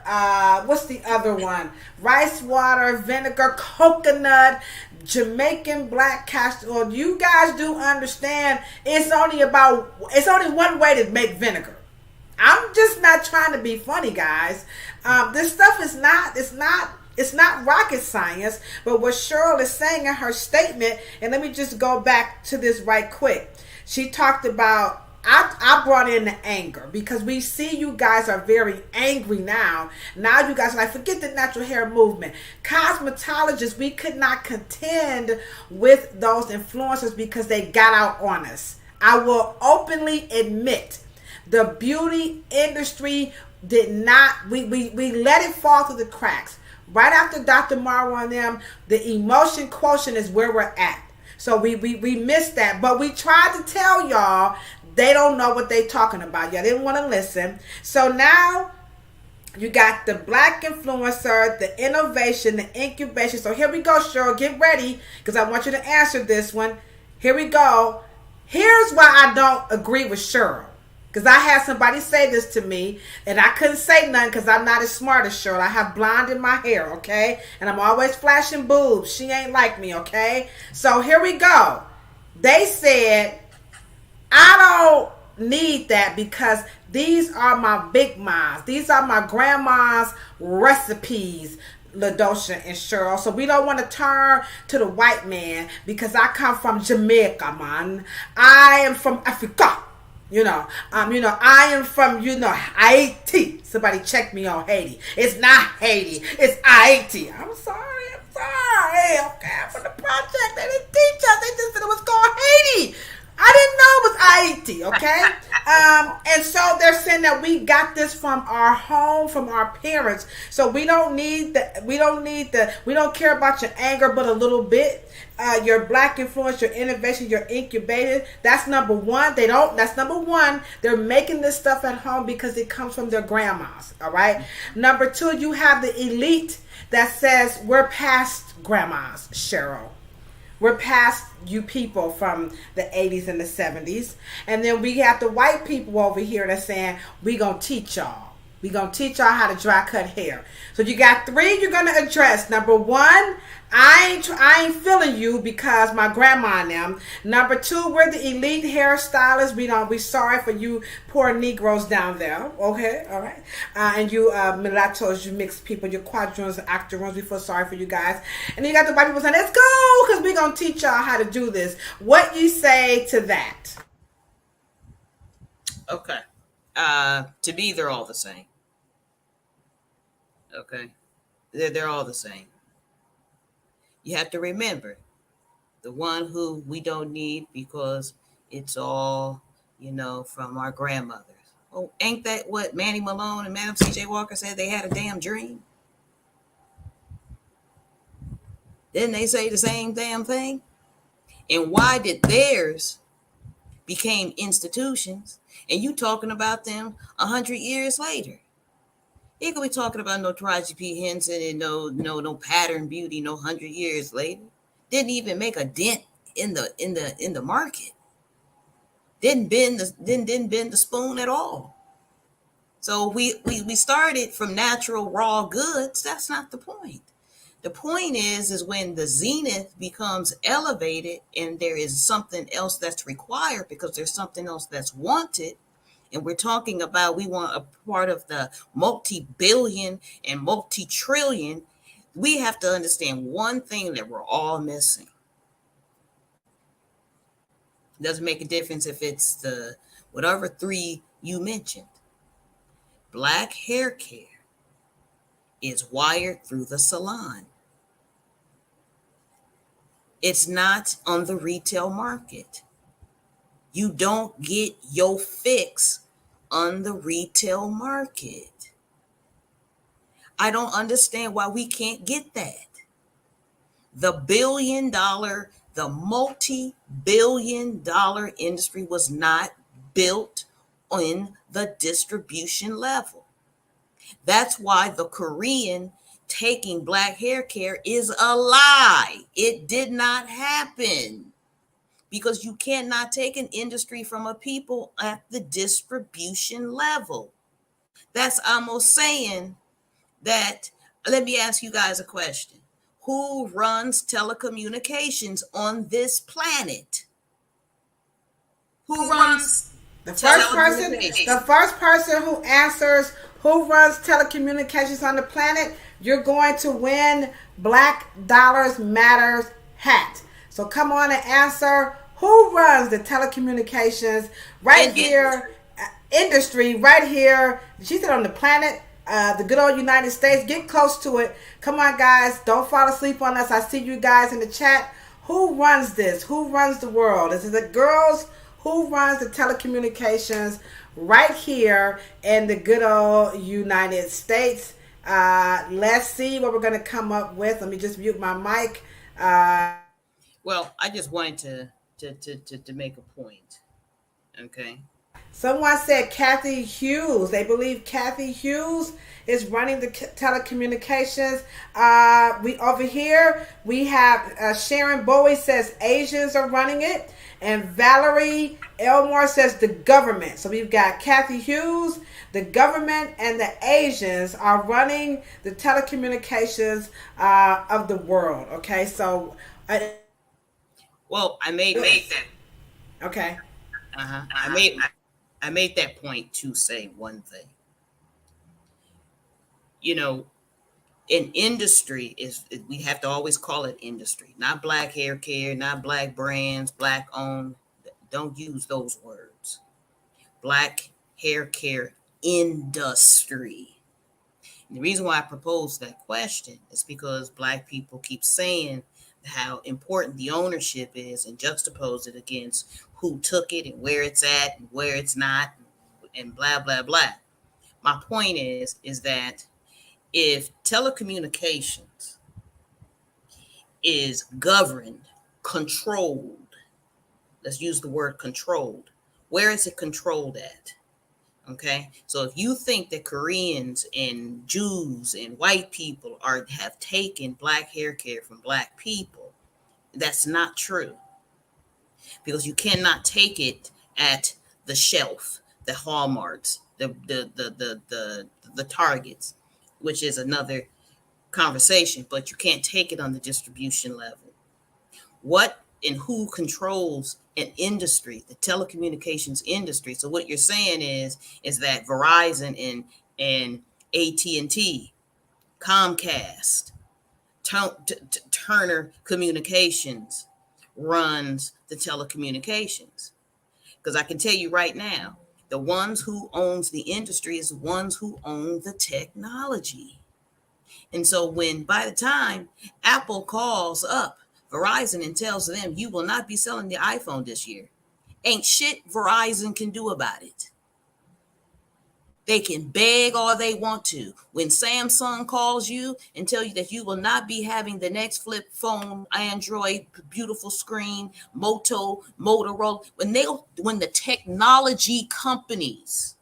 what's the other one? Rice water, vinegar, coconut, Jamaican black castor oil. You guys do understand it's only one way to make vinegar. I'm just not trying to be funny, guys. This stuff is not rocket science. But what Cheryl is saying in her statement, and let me just go back to this right quick. She talked about, I brought in the anger because we see you guys are very angry now. Now you guys are like, forget the natural hair movement. Cosmetologists, we could not contend with those influencers because they got out on us. I will openly admit the beauty industry did not, we let it fall through the cracks. Right after Dr. Marwa and them, the emotion quotient is where we're at. So we missed that. But we tried to tell y'all, they don't know what they're talking about. Y'all didn't want to listen. So now you got the black influencer, the innovation, the incubation. So here we go, Cheryl. Get ready because I want you to answer this one. Here we go. Here's why I don't agree with Cheryl. Because I had somebody say this to me, and I couldn't say nothing because I'm not as smart as Cheryl. I have blonde in my hair, okay? And I'm always flashing boobs. She ain't like me, okay? So here we go. They said, I don't need that because these are my big moms. These are my grandma's recipes, LaDosha and Cheryl. So we don't want to turn to the white man because I come from Jamaica, man. I am from Africa. I am from, Haiti. Somebody check me on Haiti. It's not Haiti. It's Haiti. I'm sorry. Okay, I'm from the project. They didn't teach us. They just said it was called Haiti. I didn't know it was Haiti, okay? And so they're saying that we got this from our home, from our parents. So we don't care about your anger, but a little bit. Your black influence, your innovation, your incubated. That's number one. That's number one. They're making this stuff at home because it comes from their grandmas, all right? Number two, you have the elite that says we're past grandmas, Cheryl. We're past you people from the 80s and the 70s. And then we have the white people over here that's saying, we going to teach y'all. We going to teach y'all how to dry cut hair. So you got three you're going to address. Number one, I ain't feeling you because my grandma and them. Number two, we're the elite hairstylists. We sorry for you poor Negroes down there. Okay, all right. And you mulattoes, you mixed people, your quadroons and octoroons, we feel sorry for you guys. And then you got the white people saying, let's go, because we're going to teach y'all how to do this. What you say to that? Okay. To me, they're all the same. Okay. They're all the same. You have to remember the one who we don't need because it's all, from our grandmothers. Oh, ain't that what Manny Malone and Madam C.J. Walker said? They had a damn dream. Didn't they say the same damn thing? And why did theirs became institutions and you talking about them 100 years later? You could be talking about no Taraji P. Henson and no pattern beauty no 100 years later. Didn't even make a dent in the market. Didn't bend the spoon at all. So we started from natural raw goods. That's not the point. The point is when the zenith becomes elevated and there is something else that's required because there's something else that's wanted. And we're talking about we want a part of the multi-billion and multi-trillion. We have to understand one thing that we're all missing. It doesn't make a difference if it's the whatever three you mentioned. Black hair care is wired through the salon. It's not on the retail market. You don't get your fix on the retail market. I don't understand why we can't get that. The multi-billion dollar industry was not built on the distribution level. That's why the Korean taking black hair care is a lie. It did not happen. Because you cannot take an industry from a people at the distribution level. That's almost saying that, let me ask you guys a question. Who runs telecommunications on this planet? Who runs the first person who answers who runs telecommunications on the planet, you're going to win Black Dollars Matters hat. So come on and answer who runs the telecommunications right here, industry right here. She said on the planet, the good old United States. Get close to it. Come on, guys. Don't fall asleep on us. I see you guys in the chat. Who runs this? Who runs the world? Is it the girls? Who runs the telecommunications right here in the good old United States? Let's see what we're going to come up with. Let me just mute my mic. Well, I just wanted to make a point. Okay. Someone said Kathy Hughes. They believe Kathy Hughes is running the telecommunications. We over here we have Sharon Bowie says Asians are running it, and Valerie Elmore says the government. So we've got Kathy Hughes, the government, and the Asians are running the telecommunications of the world. Okay, so well, I made that. Okay. I made that point to say one thing. You know, an industry we have to always call it industry, not black hair care, not black brands, black owned. Don't use those words. Black hair care industry. And the reason why I proposed that question is because black people keep saying how important the ownership is and juxtapose it against who took it and where it's at and where it's not and blah, blah, blah. My point is that if telecommunications is governed, controlled, let's use the word controlled, where is it controlled at? Okay, so if you think that Koreans and Jews and white people have taken black hair care from black people, that's not true. Because you cannot take it at the shelf, the Hallmarks, the Targets, which is another conversation, but you can't take it on the distribution level. What and who controls an industry, the telecommunications industry? So what you're saying is that Verizon and AT&T, Comcast, Turner Communications runs the telecommunications. Because I can tell you right now, the ones who owns the industry is the ones who own the technology. And so when by the time Apple calls up Verizon and tells them you will not be selling the iPhone this year, ain't shit Verizon can do about it. They can beg all they want to. When Samsung calls you and tell you that you will not be having the next flip phone, Android, beautiful screen, Motorola, when the technology companies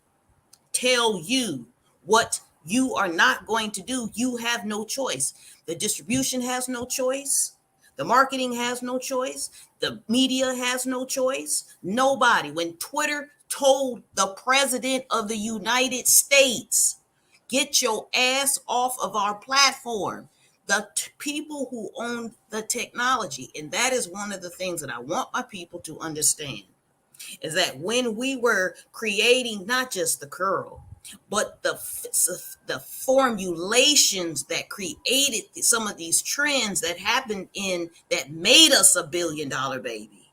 tell you what you are not going to do, you have no choice. The distribution has no choice. The marketing has no choice. The media has no choice. Nobody. When Twitter told the president of the United States, get your ass off of our platform, the people who own the technology, and that is one of the things that I want my people to understand, is that when we were creating not just the curl, but the formulations that created some of these trends that happened that made us $1 billion baby,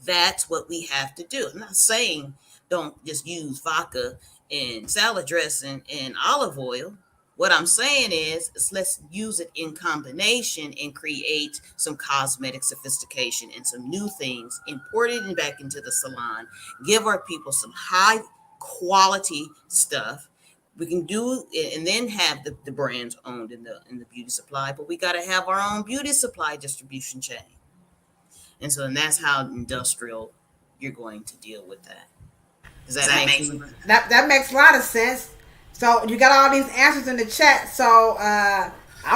That's what we have to do. I'm not saying don't just use vodka and salad dressing and olive oil. What I'm saying is let's use it in combination and create some cosmetic sophistication and some new things, import it back into the salon, give our people some high quality stuff. We can do it and then have the brands owned in the beauty supply, but we got to have our own beauty supply distribution chain. And so, and that's how industrial you're going to deal with that. Does that make sense? That makes a lot of sense. So you got all these answers in the chat. So I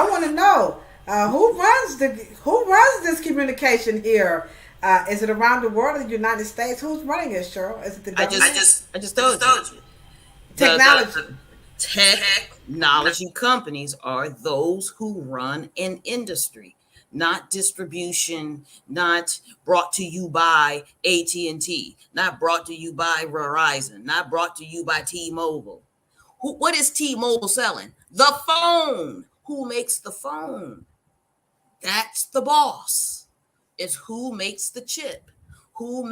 want to know who runs this communication here. Is it around the world, in the United States? Who's running it, Cheryl? Is it the government? I just told you. Technology. The technology companies are those who run an industry, not distribution, not brought to you by AT&T, not brought to you by Verizon, not brought to you by T-Mobile. What is T-Mobile selling? The phone. Who makes the phone? That's the boss. It's who makes the chip, who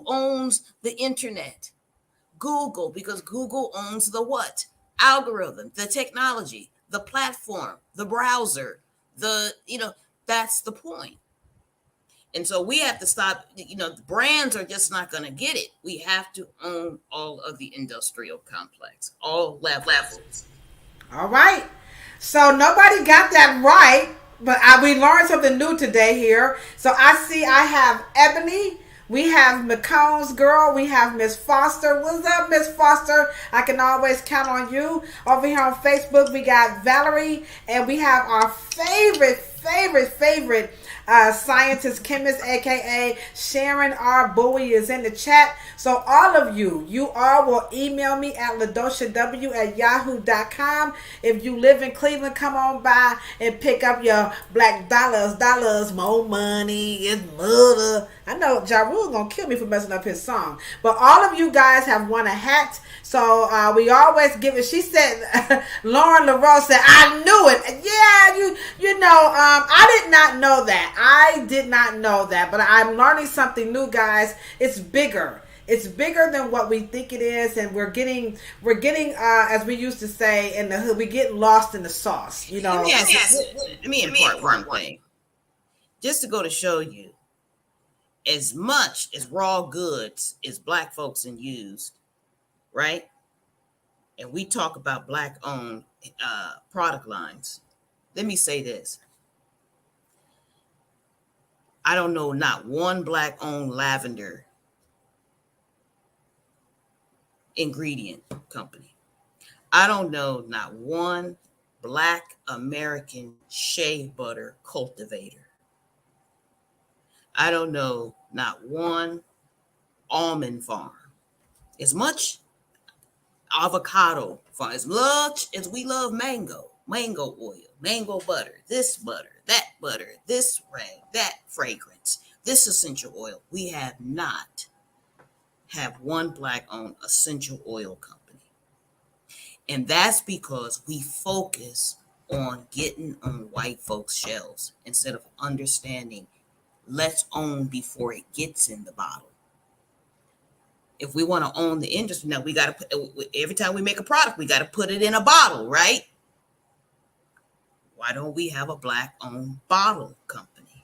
owns the internet. Google, because Google owns the what? Algorithm, the technology, the platform, the browser, that's the point. And so we have to stop, the brands are just not going to get it. We have to own all of the industrial complex, all levels. All right. So nobody got that right, but we learned something new today here. So I have Ebony. We have McCone's girl. We have Miss Foster. What's up, Miss Foster? I can always count on you. Over here on Facebook, we got Valerie. And we have our favorite scientist, chemist, a.k.a. Sharon R. Bowie is in the chat. So all of you all will email me at ladoshaw@yahoo.com. If you live in Cleveland, come on by and pick up your black dollars, more money, it's murder. I know Ja Rule's going to kill me for messing up his song. But all of you guys have won a hat. So we always give it. She said, Lauren LaRose said, I knew it. Yeah, I did not know that. I did not know that. But I'm learning something new, guys. It's bigger. It's bigger than what we think it is. And we're getting, as we used to say in the hood, we get lost in the sauce. Yes. Let me impart one thing. Just to go to show you, as much as raw goods is black folks and used, right? And we talk about black owned product lines. Let me say this. I don't know not one black owned lavender ingredient company. I don't know not one black American shea butter cultivator. I don't know not one almond farm. As much avocado farm, as much as we love mango oil, mango butter, this rag, that fragrance, this essential oil, we have not have one black-owned essential oil company. And that's because we focus on getting on white folks' shelves instead of understanding let's own before it gets in the bottle. If we want to own the industry, now we got to, every time we make a product, we got to put it in a bottle, right? Why don't we have a black-owned bottle company?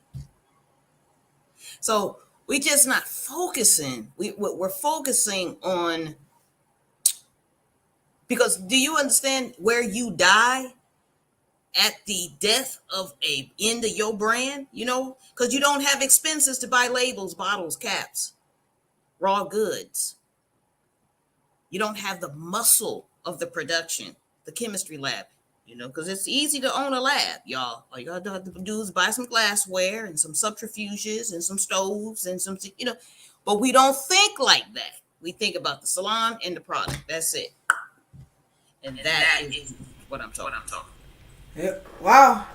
So we're just not focusing. We're focusing on, because do you understand where you die at the death of a end of your brand? Because you don't have expenses to buy labels, bottles, caps, raw goods. You don't have the muscle of the production, the chemistry lab, because it's easy to own a lab, y'all. All you have to do is buy some glassware and some subterfuges and some stoves and some, but we don't think like that. We think about the salon and the product. That's it. And that is what I'm talking about. Yeah. Well,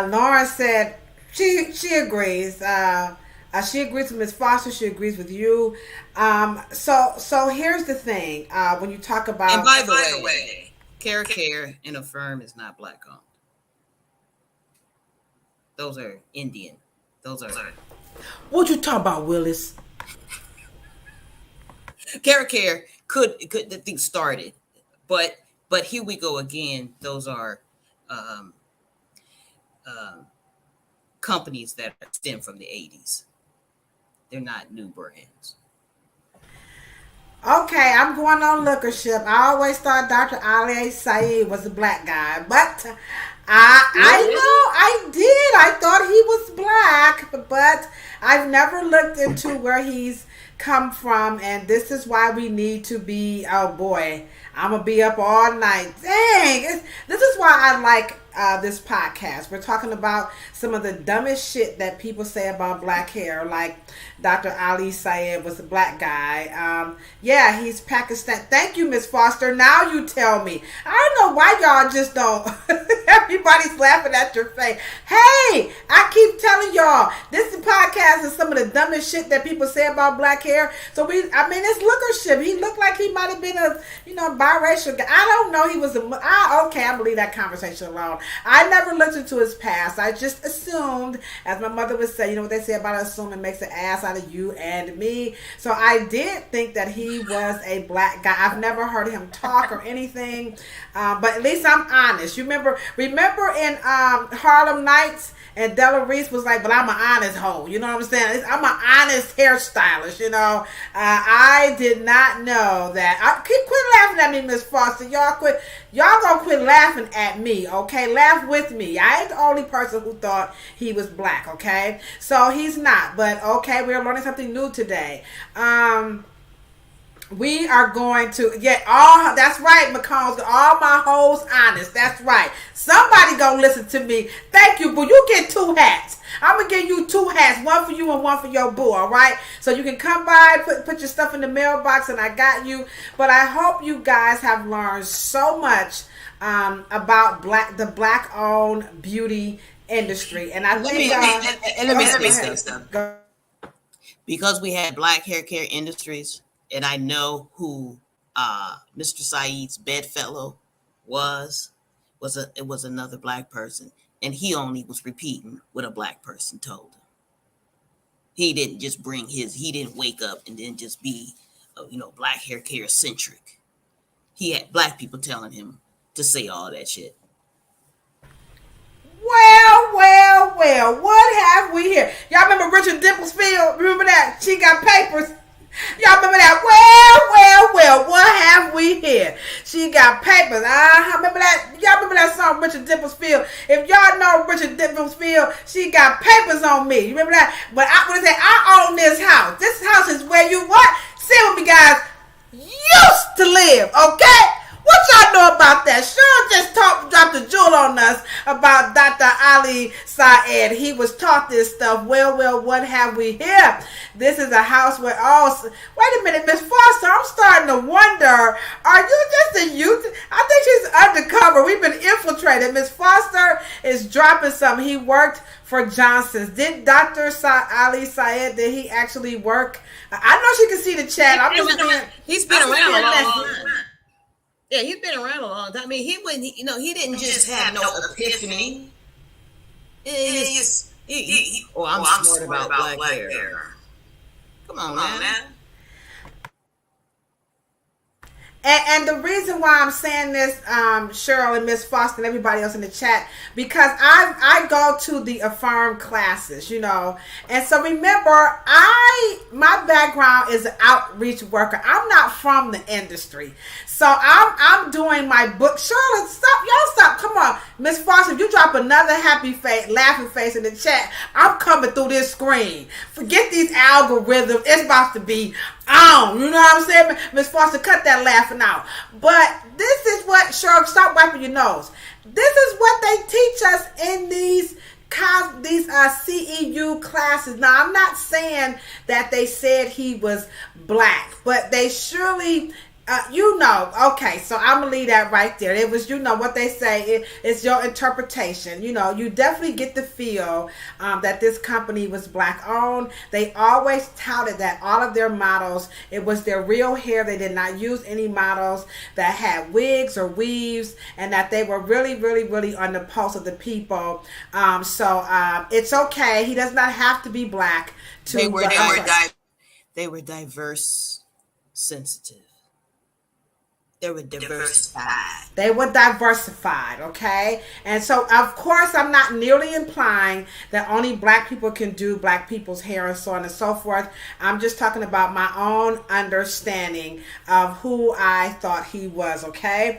Lauren said she agrees. She agrees with Ms. Foster. She agrees with you. So here's the thing. When you talk about, and by the way, Care in a firm is not black owned. Those are Indian Those are. What you talking about, Willis? Care could the thing started, but here we go again. Those are um, companies that stem from the 80s. They're not new brands. Okay, I'm going on lookership. I always thought Dr. Ali Saeed was a black guy, but I know I did. I thought he was black, but I've never looked into where he's come from, and this is why we need to be. Oh boy, I'm gonna be up all night. Dang, this is why I like this podcast. We're talking about some of the dumbest shit that people say about black hair, like Dr. Ali Syed was a black guy. Yeah, he's Pakistan. Thank you, Miss Foster. Now you tell me. I don't know why y'all just don't. Everybody's laughing at your face. Hey, I keep telling y'all, this podcast is some of the dumbest shit that people say about black hair. So it's lookership. He looked like he might have been a, biracial guy. I don't know. He was okay, I believe that conversation alone. I never looked into his past. I just assumed, as my mother would say, what they say about assuming makes an ass out of you and me. So I did think that he was a black guy. I've never heard him talk or anything, but at least I'm honest. You remember in Harlem Nights, and Della Reese was like, but I'm an honest hoe. You know what I'm saying? I'm an honest hairstylist, I did not know that. Quit laughing at me, Miss Foster. Y'all gonna quit laughing at me, okay? Laugh with me. I ain't the only person who thought he was black, okay? So he's not, but okay, we're learning something new today. We are going to get that's right, McCombs, all my hoes honest. That's right. Somebody gonna listen to me. Thank you, boo. You get 2 hats. I'm gonna give you 2 hats, one for you and one for your boo, all right? So you can come by, put your stuff in the mailbox, and I got you. But I hope you guys have learned so much about the black-owned beauty industry. And I think let me say something. Because we had black hair care industries, and I know who Mr. Saeed's bedfellow was another black person, and he only was repeating what a black person told him. He didn't just he didn't wake up and then just be, black hair care centric. He had black people telling him to say all that shit. Well, what have we here? Y'all remember Richard Dimplesfield? Remember that? She got papers. Y'all remember that? Well, what have we here? She got papers. Remember that? Y'all remember that song, Richard Dimplesfield? If y'all know Richard Dimplesfield, she got papers on me. You remember that? But I own this house. This house is where you what? Sit with me, guys. Used to live, okay? What y'all know about that? Cheryl just dropped a jewel on us about Dr. Ali Syed. He was taught this stuff. Well, what have we here? This is a house where wait a minute, Miss Foster, I'm starting to wonder, are you just a youth? I think she's undercover. We've been infiltrated. Miss Foster is dropping something. He worked for Johnson's. Did Dr. Ali Syed, did he actually work? I know she can see the chat. He's been around a long time. Yeah, he's been around a long time. I mean, he didn't just have no epiphany. I'm smart about black hair. Come on, man. And the reason why I'm saying this, Cheryl and Miss Foster and everybody else in the chat, because I go to the Affirm classes, and so remember, my background is an outreach worker. I'm not from the industry, so I'm doing my book. Cheryl, stop! Come on, Miss Foster, if you drop another happy face, laughing face in the chat, I'm coming through this screen. Forget these algorithms. It's about to be on. You know what I'm saying, Miss Foster? Cut that laughing out. But this is what, Cheryl, stop wiping your nose. This is what they teach us in these CEU classes. Now, I'm not saying that they said he was black, but they surely Okay, so I'm gonna leave that right there. It was, what they say. It's your interpretation. You definitely get the feel that this company was black owned. They always touted that all of their models, it was their real hair. They did not use any models that had wigs or weaves, and that they were really, really, really on the pulse of the people. It's okay. He does not have to be black to. They were diverse, sensitive. They were diversified. They were diversified, okay? And so, of course, I'm not nearly implying that only black people can do black people's hair and so on and so forth. I'm just talking about my own understanding of who I thought he was, okay?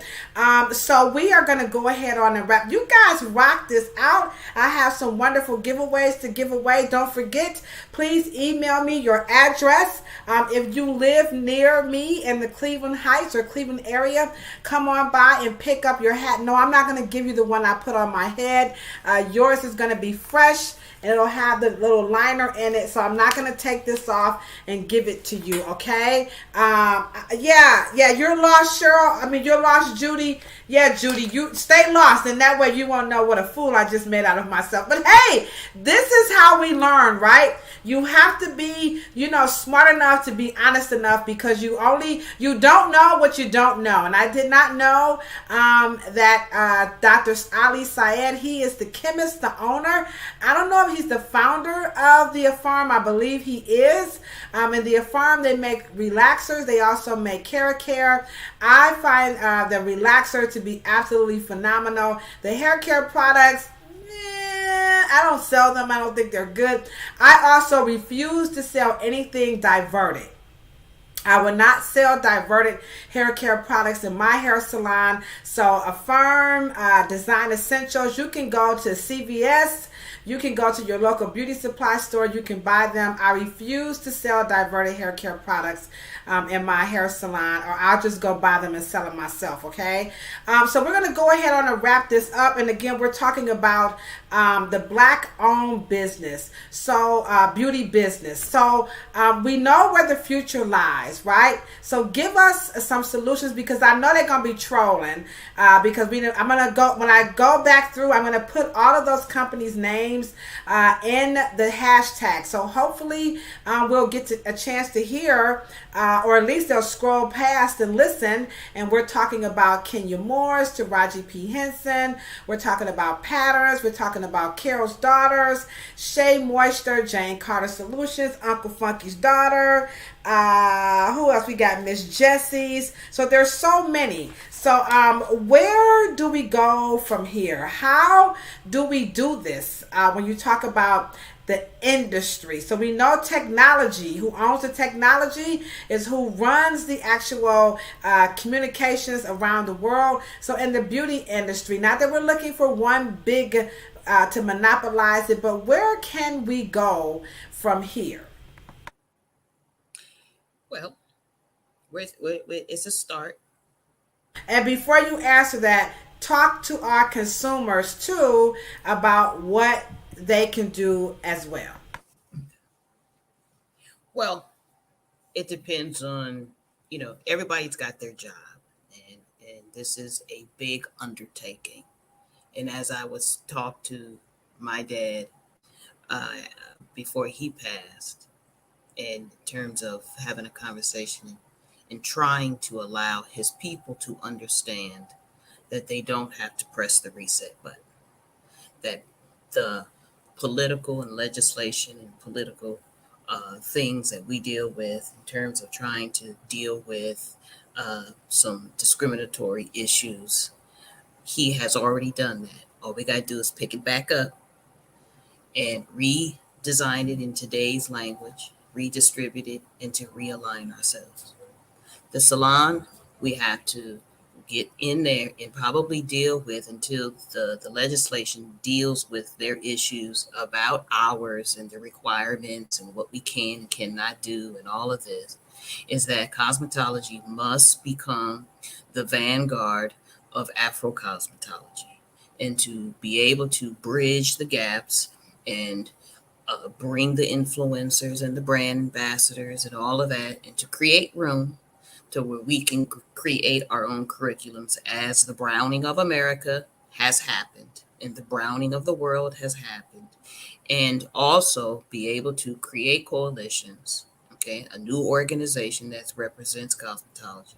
So we are going to go ahead on and wrap. You guys rock this out. I have some wonderful giveaways to give away. Don't forget, please email me your address. If you live near me in the Cleveland Heights or Cleveland area, come on by and pick up your hat. No, I'm not going to give you the one I put on my head. Yours is going to be fresh, and it'll have the little liner in it, so I'm not going to take this off and give it to you, okay? Yeah, you're lost, Cheryl. You're lost, Judy. Yeah, Judy, you stay lost, and that way you won't know what a fool I just made out of myself. But hey, this is how we learn, right? You have to be, smart enough to be honest enough, because you don't know what you don't know. And I did not know that Dr. Ali Syed, he is the chemist, the owner. I don't know if he's the founder of the Affirm. I believe he is. In the Affirm, they make relaxers. They also make hair care. I find the relaxer to be absolutely phenomenal. The hair care products, I don't sell them. I don't think they're good. I also refuse to sell anything diverted. I will not sell diverted hair care products in my hair salon. So Affirm, Design Essentials, you can go to CVS. You can go to your local beauty supply store. You can buy them. I refuse to sell diverted hair care products in my hair salon, or I'll just go buy them and sell them myself, okay? So we're going to go ahead on and wrap this up. And again, we're talking about the black-owned business, so beauty business. So we know where the future lies, right? So give us some solutions, because I know they're going to be trolling. Because I'm going to go, when I go back through, I'm going to put all of those companies' names in the hashtag. So hopefully we'll get a chance to hear, or at least they'll scroll past and listen. And we're talking about Kenya Moore's to Raji P. Henson. We're talking about Patterns. We're talking about Carol's Daughters, Shea Moisture, Jane Carter Solutions, Uncle Funky's daughter. Who else? We got Miss Jessie's. So there's so many. So where do we go from here? How do we do this when you talk about the industry? So we know technology. Who owns the technology is who runs the actual communications around the world. So in the beauty industry, not that we're looking for one big to monopolize it, but where can we go from here? Well, it's a start. And before you answer that, talk to our consumers too about what they can do as well. Well, it depends on, everybody's got their job, and this is a big undertaking. And as I was talked to my dad before he passed, in terms of having a conversation and trying to allow his people to understand that they don't have to press the reset button, that the political and legislation and political things that we deal with in terms of trying to deal with some discriminatory issues, he has already done that. All we got to do is pick it back up and redesign it in today's language, redistribute it, and to realign ourselves. The salon, we have to get in there and probably deal with until the legislation deals with their issues about hours and the requirements and what we can and cannot do and all of this, is that cosmetology must become the vanguard of Afro cosmetology, and to be able to bridge the gaps and bring the influencers and the brand ambassadors and all of that, and to create room to where we can create our own curriculums, as the browning of America has happened and the browning of the world has happened, and also be able to create coalitions, okay, a new organization that represents cosmetology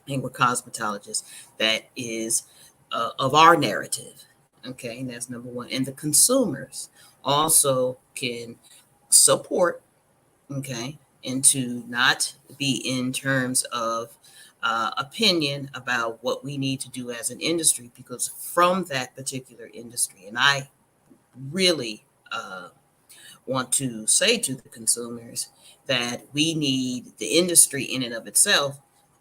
and we're cosmetologists, that is of our narrative, okay, and that's number one. And the consumers also can support, okay, and to not be in terms of opinion about what we need to do as an industry, because from that particular industry, and I really want to say to the consumers that we need the industry in and of itself.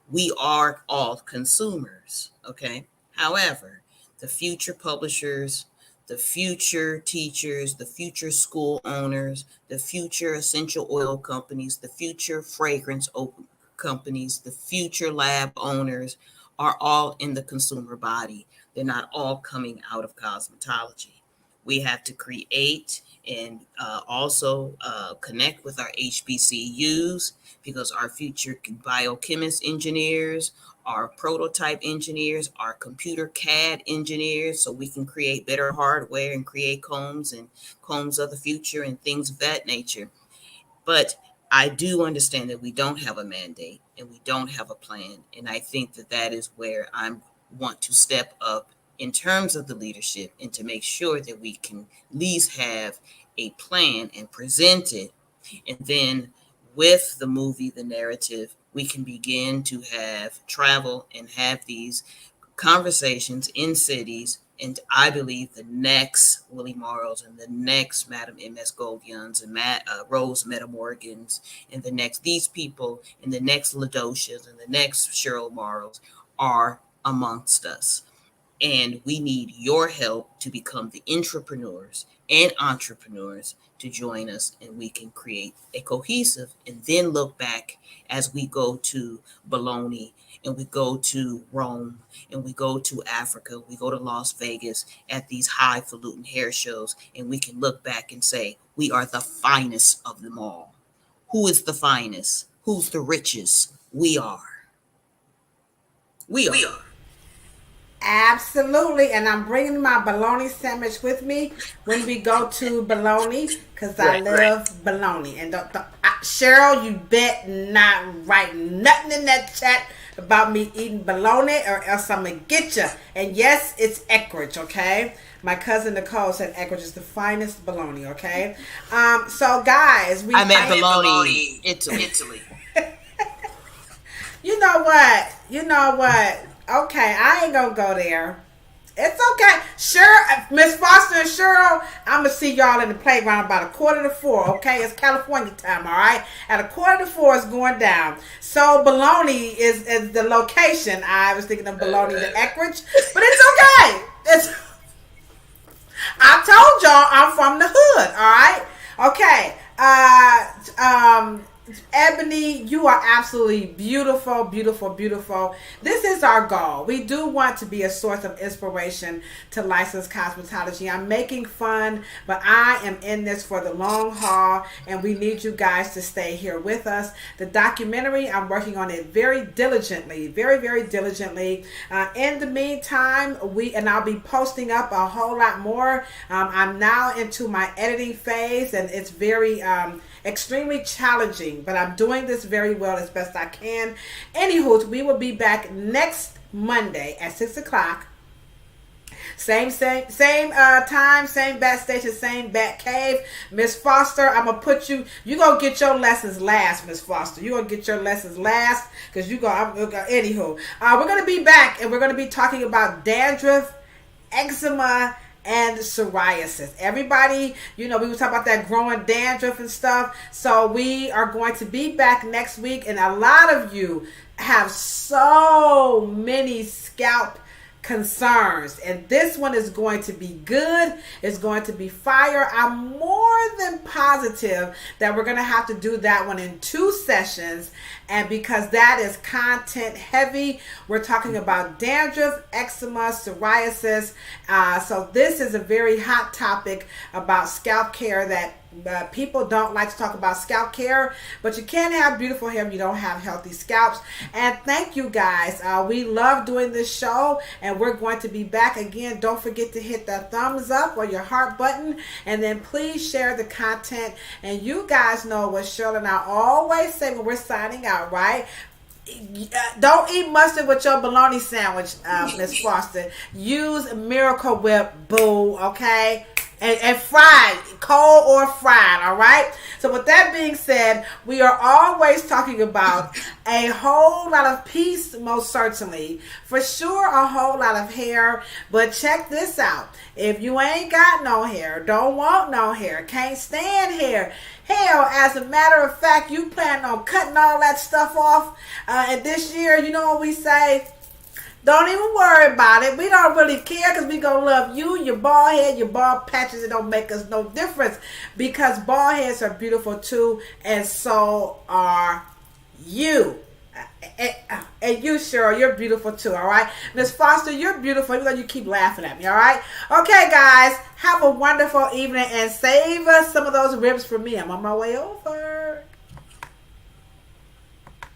We are all consumers, okay? However, the future publishers, the future teachers, the future school owners, the future essential oil companies, the future fragrance companies, the future lab owners are all in the consumer body. They're not all coming out of cosmetology. We have to create and also connect with our HBCUs, because our future biochemist engineers, our prototype engineers, our computer CAD engineers, so we can create better hardware and create combs and combs of the future and things of that nature. But I do understand that we don't have a mandate and we don't have a plan. And I think that that is where I want to step up in terms of the leadership, and to make sure that we can at least have a plan and present it. And then with the movie, the narrative, we can begin to have travel and have these conversations in cities. And I believe the next Willie Morrows and the next Madam M.S. Goldians and Rose Metamorgans and the next these people and the next Ladocias and the next Cheryl Morrows are amongst us. And we need your help to become the entrepreneurs and entrepreneurs to join us, and we can create a cohesive, and then look back as we go to Bologna and we go to Rome and we go to Africa, we go to Las Vegas at these highfalutin hair shows, and we can look back and say, we are the finest of them all. Who is the finest? Who's the richest? We are. We are. Absolutely, and I'm bringing my bologna sandwich with me when we go to Bologna, because I love bologna. And Cheryl, you bet not write nothing in that chat about me eating bologna, or else I'm going to get you. And yes, it's Eckridge, okay? My cousin Nicole said Eckridge is the finest bologna, okay? So guys, I meant bologna, Italy. You know what? Okay, I ain't gonna go there. It's okay. Sure, Miss Foster and Cheryl, I'm gonna see y'all in the playground about 3:45, okay? It's California time, all right? At 3:45, it's going down. So Bologna is the location. I was thinking of Bologna to Eckridge, but it's okay. I told y'all I'm from the hood, all right? Okay. Ebony, you are absolutely beautiful, beautiful, beautiful. This is our goal. We do want to be a source of inspiration to licensed cosmetology. I'm making fun, but I am in this for the long haul, and we need you guys to stay here with us. The documentary, I'm working on it very diligently, very, very diligently. In the meantime, I'll be posting up a whole lot more. I'm now into my editing phase, and it's very extremely challenging, but I'm doing this very well as best I can. Anywho, we will be back next Monday at 6 o'clock. Same time, same bat station, same bat cave. Miss Foster, I'm gonna put you gonna get your lessons last, Miss Foster. You gonna get your lessons last, because anywho. We're gonna be back, and we're gonna be talking about dandruff, eczema, and psoriasis. Everybody, we were talking about that growing dandruff and stuff. So we are going to be back next week, and a lot of you have so many scalp concerns, and this one is going to be good. It's going to be fire. I'm more than positive that we're going to have to do that one in 2 sessions, and because that is content heavy, we're talking about dandruff, eczema, psoriasis. So this is a very hot topic about scalp care that people don't like to talk about scalp care, but you can't have beautiful hair if you don't have healthy scalps. And thank you guys. We love doing this show, and we're going to be back again. Don't forget to hit that thumbs up or your heart button, and then please share the content. And you guys know what Shirley and I always say when we're signing out, right? Don't eat mustard with your bologna sandwich, Miss Foster. Use Miracle Whip, boo, okay? And fried, cold or fried, all right? So with that being said, we are always talking about a whole lot of peace, most certainly. For sure, a whole lot of hair. But check this out. If you ain't got no hair, don't want no hair, can't stand hair, hell, as a matter of fact, you plan on cutting all that stuff off and this year, you know what we say? Don't even worry about it. We don't really care because we going to love you, your bald head, your bald patches. It don't make us no difference because bald heads are beautiful too, and so are you. And you, Cheryl, you're beautiful too, all right? Miss Foster, you're beautiful, even though you keep laughing at me, all right? Okay, guys, have a wonderful evening and save us some of those ribs for me. I'm on my way over.